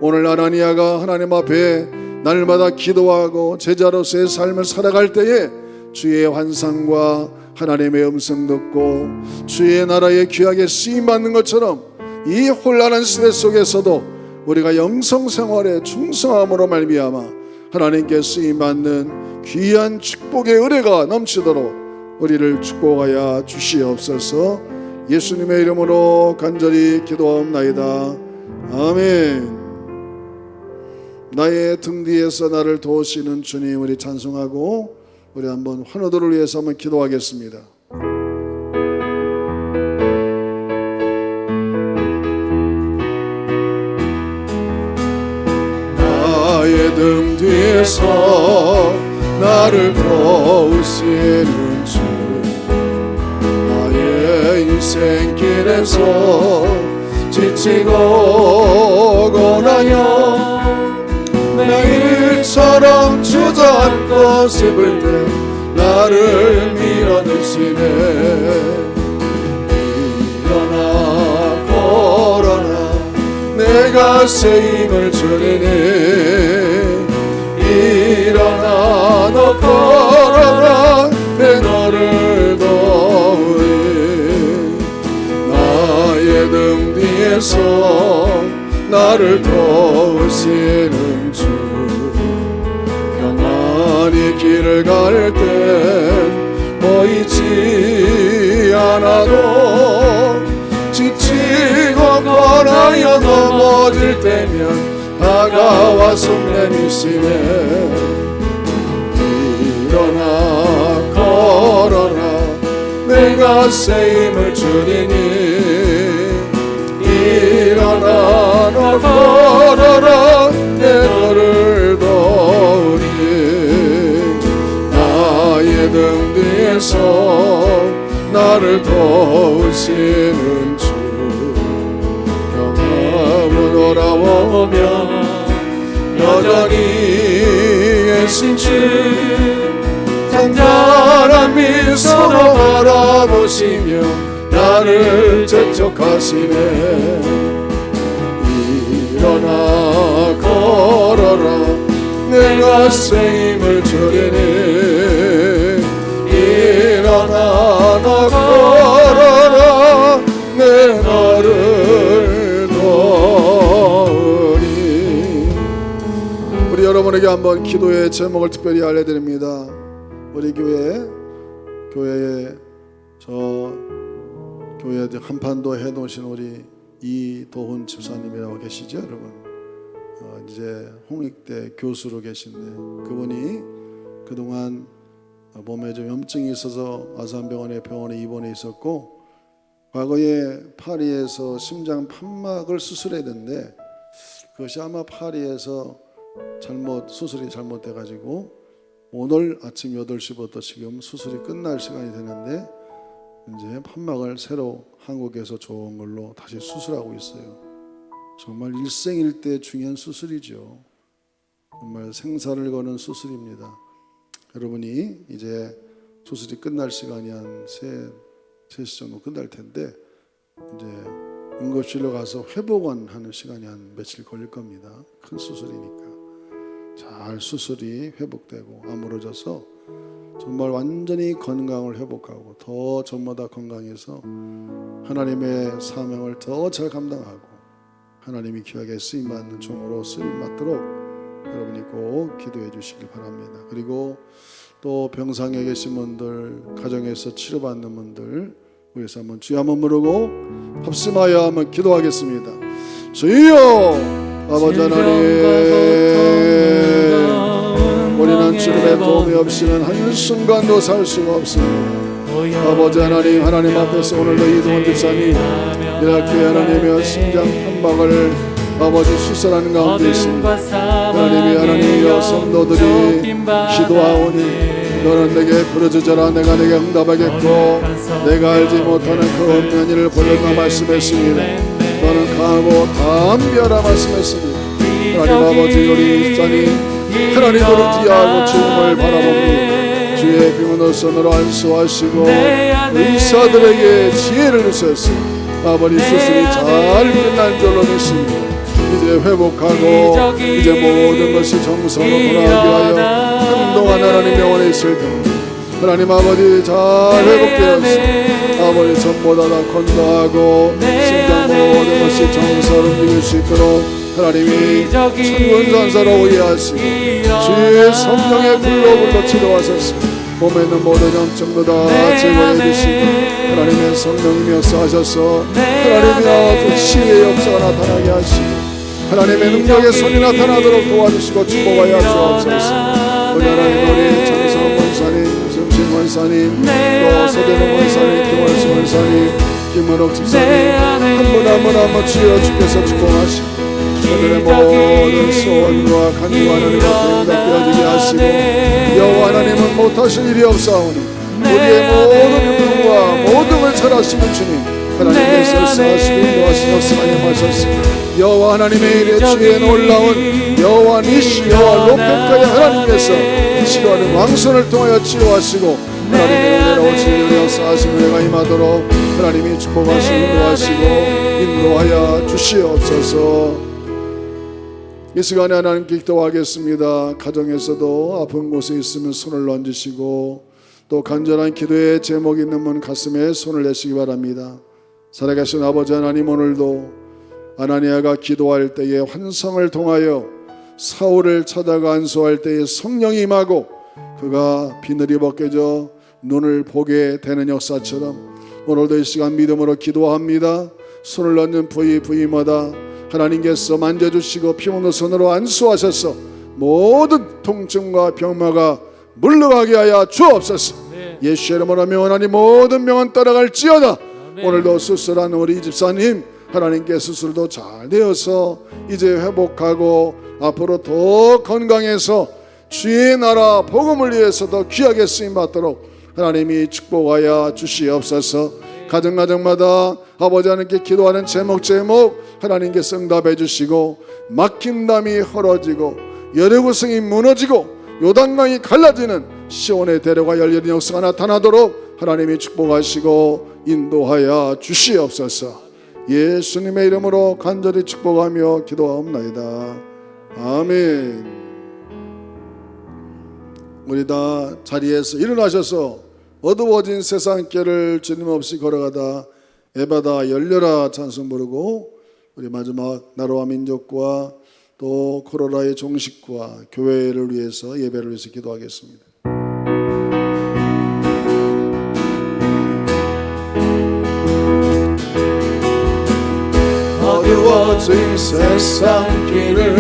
오늘 아나니아가 하나님 앞에 날마다 기도하고 제자로서의 삶을 살아갈 때에 주의 환상과 하나님의 음성 듣고 주의 나라에 귀하게 쓰임받는 것처럼 이 혼란한 시대 속에서도 우리가 영성생활에 충성함으로 말미암아 하나님께 쓰임받는 귀한 축복의 은혜가 넘치도록 우리를 축복하여 주시옵소서. 예수님의 이름으로 간절히 기도하옵나이다. 아멘. 나의 등 뒤에서 나를 도우시는 주님 우리 찬송하고 우리 한번 환우들을 위해서 한번 기도하겠습니다. 나의 등 뒤에서 나를 도우시는 주 나의 인생길에서 지치고 고나여 매일처럼 주저앉고 싶을 때 나를 밀어주시네. 일어나 걸어라 내가 새 힘을 주리니 일어나 너 걸어라 내 너를 도우리. 나의 등 뒤에서 나를 도우시는 주 평안히 길을 갈 땐 보이지 않아도 지치고 권하여 넘어질 때면 다가와 손 내미시네. 일어나 걸어라 내가 새 힘을 주리니. 일어나 너 걸어라 내 너를 도우리. 나의 등 뒤에서 나를 도우시는 주 영원히 돌아오면 여전히 계신 주 잔잔한 미소로 바라보시며 나를 재촉하시네. 일어나 걸어라 내가 새 힘을 주리니. 일어나 너 걸어라 내 너를 도우리. 우리 여러분에게 한번 기도의 제목을 특별히 알려드립니다. 우리 교회에 교회 한판도 해놓으신 우리 이도훈 집사님이라고 계시죠, 여러분? 이제 홍익대 교수로 계신데 그분이 그동안 몸에 좀 염증이 있어서 아산병원에 병원에 있었고 과거에 파리에서 심장 판막을 수술했는데 그것이 아마 파리에서 수술이 잘못돼가지고 오늘 아침 8시부터 지금 수술이 끝날 시간이 되는데 이제 판막을 새로 한국에서 좋은 걸로 다시 수술하고 있어요. 정말 일생일대 중요한 수술이죠. 정말 생사를 거는 수술입니다. 여러분이 이제 수술이 끝날 시간이 한 3시 정도 끝날 텐데 이제 응급실로 가서 회복원하는 시간이 한 며칠 걸릴 겁니다. 큰 수술이니까 잘 수술이 회복되고 아물어져서 정말 완전히 건강을 회복하고 더 전보다 건강해서 하나님의 사명을 더 잘 감당하고 하나님이 귀하게 쓰임받는 종으로 쓰임받도록 여러분이 꼭 기도해 주시길 바랍니다. 그리고 또 병상에 계신 분들, 가정에서 치료받는 분들 위해서 한번 주여 한번 부르고 합심하여 한번 기도하겠습니다. 주여 아버지 하나님, 우리는 주님의 도움이 없이는 한순간도 살 수가 없습니다. 아버지 하나님, 하나님 앞에서 오늘도 이동훈 집사님 이렇게 하나님의 심장 판막을 아버지 수술하는 가운데 있습니다. 하나님의 성도들이 기도하오니 너는 내게 부르짖어라 내가 내게 응답하겠고 내가 알지 못하는 그 없는 일을 보려나 말씀했습니다. 너는 강하고 담대하라 말씀했습니다. 하나님 아버지 우리 집사님 하나님을 의지하고 주님을 바라봅니다. 주의 비문의 손으로 안수하시고 의사들에게 지혜를 주셨습니다. 아버지 수술이 잘 끝난 줄로 믿습니다. 이제 회복하고 이제 모든 것이 정상으로 돌아가게 하여 한동안 하나님 병원에 있을 텐데 하나님 아버지 잘 회복되었습니다. 아버지 전보다 다 건강하고 심장 모든 것이 정상으로 움직일 수 있도록 하나님이 천군천사로 오해하시고 주의 성령의 불로 치료하셨습니다. 몸에 있는 모든 염증도 다 제거해 주시고 하나님의 성령님이 역사하셔서 하나님이여 치유의 역사가 나타나게 하시고 하나님의 능력의 손이 나타나도록 도와주시고 축복하여 주옵소서. 하나님 우리 정성 원사님, 정신 원사님, 또 서대동 원사님, 김원수 원사님, 김은옥 집사님 한 분 한 분 주여 주께서 축복하시고 오늘의 모든 소원과 간구와 하나님 앞에 응답되어지게 하시고 여호와 하나님은 못하실 일이 없사오니 우리의 모든 병과 모든 걸 잘하시는 주님 하나님께서 사시고 인도하시는 역사에 마셨습니다. 여호와 하나님의 일에 주에 놀라운 여호와 니시 여호와 로페카의 하나님께서 이 시간에 왕손을 통하여 치유하시고 하나님의 은혜로 오신 일에 역사하시는 은혜가 임하도록 하나님이 축복하시고 인도하시고 인도하여 주시옵소서. 이 시간에 하나님께 기도하겠습니다. 가정에서도 아픈 곳에 있으면 손을 얹으시고 또 간절한 기도의 제목이 있는 분 가슴에 손을 내시기 바랍니다. 살아계신 아버지 하나님, 오늘도 아나니아가 기도할 때에 환상을 통하여 사울을 찾아가 안수할 때에 성령이 임하고 그가 비늘이 벗겨져 눈을 보게 되는 역사처럼 오늘도 이 시간 믿음으로 기도합니다. 손을 얹는 부위마다 하나님께서 만져주시고 피 묻는 손으로 안수하셔서 모든 통증과 병마가 물러가게 하여 주옵소서. 예수의 이름으로 명하니 모든 병은 떠나갈지어다. 오늘도 수술한 우리 집사님 하나님께 수술도 잘 되어서 이제 회복하고 앞으로 더 건강해서 주의 나라 복음을 위해서 더 귀하게 쓰임받도록 하나님이 축복하여 주시옵소서. 가정마다 아버지 하나님께 기도하는 제목 하나님께 응답해 주시고 막힌 담이 헐어지고 여리고성이 무너지고 요단강이 갈라지는 시온의 대로가 열리는 역사가 나타나도록 하나님이 축복하시고 인도하여 주시옵소서. 예수님의 이름으로 간절히 축복하며 기도하옵나이다. 아멘. 우리 다 자리에서 일어나셔서 어두워진 세상길을 주님 없이 걸어가다 에바다 열려라 찬송 부르고 우리 마지막 나라와 민족과 또 코로나의 종식과 교회를 위해서 예배를 위해서 기도하겠습니다. 어두워진 세상길을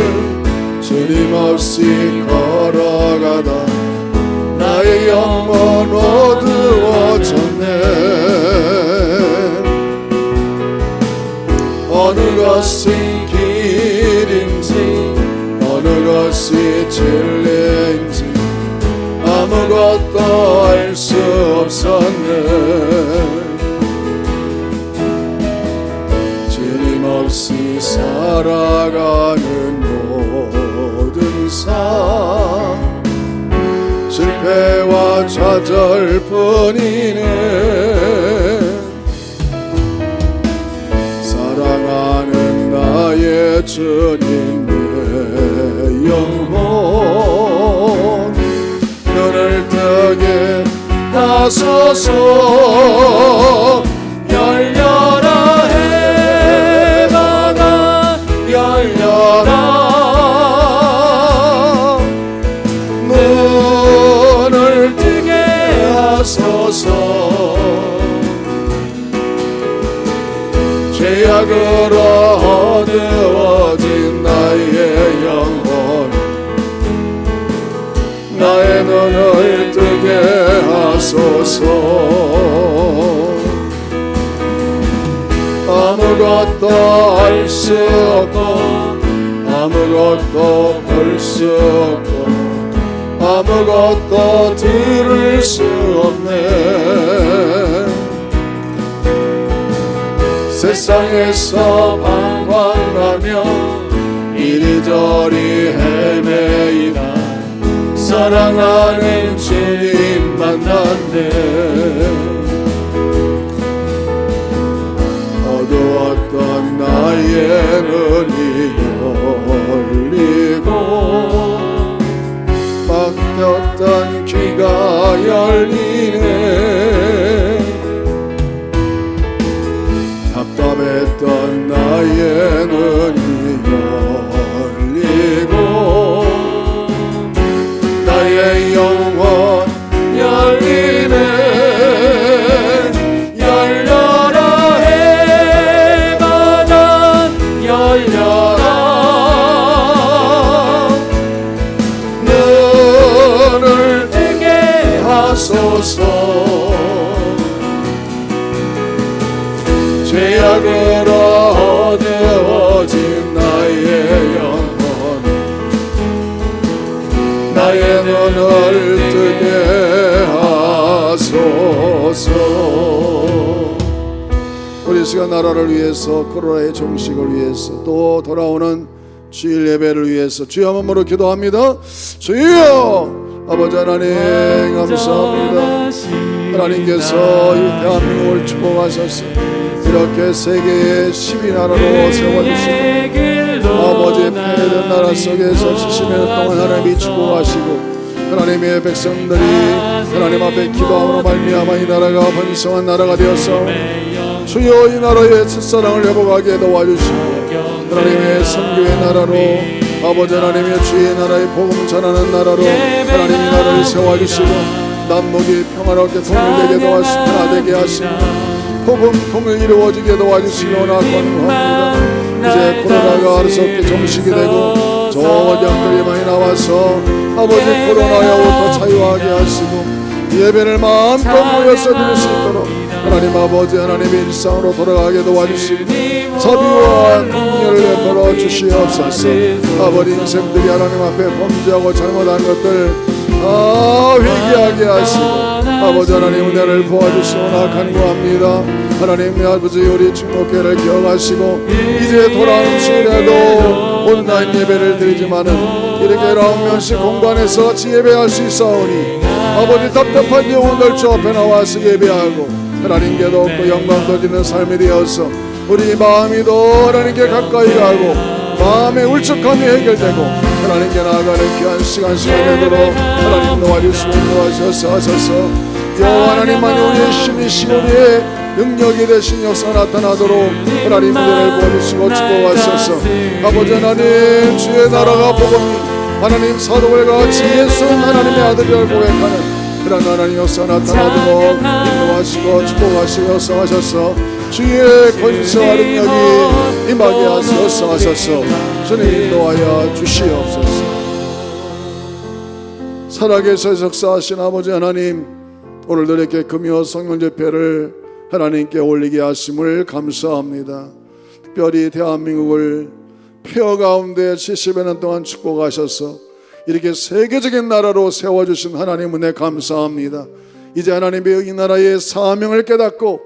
주님 없이 걸어가다 나의 영혼 어두워졌네. 어느 것이 길인지 어느 것이 진리인지 아무것도 알 수 없었네. 주님 없이 살아가는 모든 삶 실패와 좌절뿐이네. 사랑하는 나의 주님 내 영혼 눈을 뜨게 하소서. 열려라 해바다 열려라 눈을 뜨게 하소서. 죄악으로 어두워진 나의 영혼 나의 눈을 뜨게 하소서. 아무것도 알 수 없고 아무것도 볼 수 없고 아무것도 들을 수 없네. 세상에서 방황하며 이리저리 헤매이다 사랑하는 주님 만났네. 어두웠던 나의 눈이 열리고 막혔던 귀가 열리네. 답답했던 나의 눈이 열리고 나의 영혼 열리네. 열려라 해바다 열려라 눈을 뜨게 하소서. 죄악으로 어두워진 나의 영혼 나의 눈을 뜨게 하소서. 우리 시간 나라를 위해서 코로나의 종식을 위해서 또 돌아오는 주일 예배를 위해서 주여 한 번으로 기도합니다. 주여 아버지 하나님 감사합니다. 하나님께서 이 대한민국을 축복하셔서 이렇게 세계의 12나라로 세워주시고 아버지의 패된 나라 속에서 70년 동안 하나님이 축복하시고 하나님의 백성들이 하나님 앞에 기도함으로 말미암아 이 나라가 번성한 나라가 되어서 주여 이 나라의 첫사랑을 회복하게 도와주시고 하나님의 선교의 나라로 아버지 하나님의 주의 나라의 복음 전하는 나라로 하나님이 나라를 세워주시고 남북이 평화롭게 통일되게 도와주시고 하나 되게 하시고 복음 통일 이루어지게 도와주시려나 권고합니다. 이제 코로나가 하루속히 종식이 되고 저원장들이 많이 나와서 아버지 코로나로부터 자유하게 하시고 예배를 마음껏 모여서 드릴 수 있도록 하나님 아버지 하나님의 일상으로 돌아가게 도와주시고 자비와 긍휼을 베풀어 주시옵소서. 아버지 인생들이 하나님 앞에 범죄하고 잘못한 것들 회개하게 하시고 아버지 하나님 은혜를 부어주시오나 간구합니다. 하나님 아버지 우리 중목회를 기억하시고 이제 돌아오는 주일에도 온라인 예배를 드리지만은 이렇게 9명씩 공간에서 같이 예배할 수 있사오니 아버지 답답한 영혼들 주 앞에 나와서 예배하고 하나님께 더욱더 영광 돌리는 삶이 되어서 우리 마음이 더 하나님께 가까이 가고 마음의 울적함이 해결되고 하나님께 나아가는 귀한 시간 되도록 하나님 도와주시고 도와주셔서 하소서. 여호와 하나님만이 우리의 신이시고 우리의 능력이 되신 역사 나타나도록 하나님 은혜를 부어주시고 축복하소서. 아버지 하나님 주의 나라가 복음이 하나님 사도들과 같이 예수 하나님의 아들이라고 고백하는 그런 하나님 역사 나타나도록 인도하시고 축복하시고 역사하셔서 주의 권세와 능력이 임하게 하소서 하소서. 주님 인도하여 주시옵소서. 살아계셔 역사하신 아버지 하나님, 오늘도 이렇게 금요 성령 집회를 하나님께 올리게 하심을 감사합니다. 특별히 대한민국을 폐허 가운데 70여 년 동안 축복하셔서 이렇게 세계적인 나라로 세워주신 하나님 은혜 감사합니다. 이제 하나님의 이 나라의 사명을 깨닫고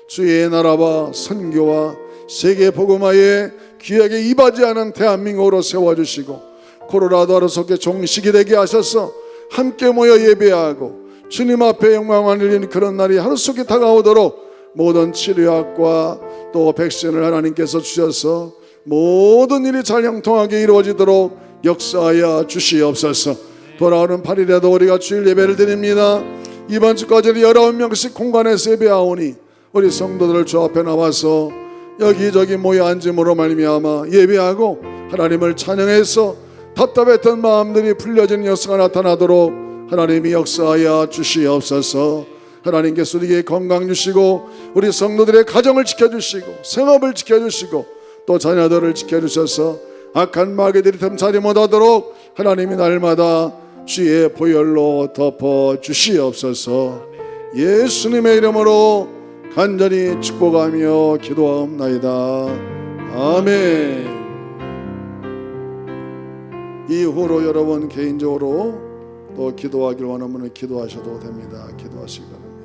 주의 나라와 선교와 세계 복음화에 귀하게 이바지하는 대한민국으로 세워주시고 코로나도 하루속히 종식이 되게 하셔서 함께 모여 예배하고 주님 앞에 영광을 돌리는 그런 날이 하루속히 다가오도록 모든 치료약과 또 백신을 하나님께서 주셔서 모든 일이 잘 형통하게 이루어지도록 역사하여 주시옵소서. 돌아오는 8일에도 우리가 주일 예배를 드립니다. 이번 주까지는 19명씩 공간에서 예배하오니 우리 성도들 주 앞에 나와서 여기저기 모여 앉음으로 말미암아 예배하고 하나님을 찬양해서 답답했던 마음들이 풀려지는 역사가 나타나도록 하나님이 역사하여 주시옵소서. 하나님께서 우리에게 건강 주시고 우리 성도들의 가정을 지켜주시고 생업을 지켜주시고 또 자녀들을 지켜주셔서 악한 마귀들이 틈차지 못하도록 하나님이 날마다 주의 보혈로 덮어 주시옵소서. 예수님의 이름으로 간절히 축복하며 기도하옵나이다. 아멘. 이후로 여러분 개인적으로 또 기도하길 원하면 기도하셔도 됩니다. 기도하시기 바랍니다.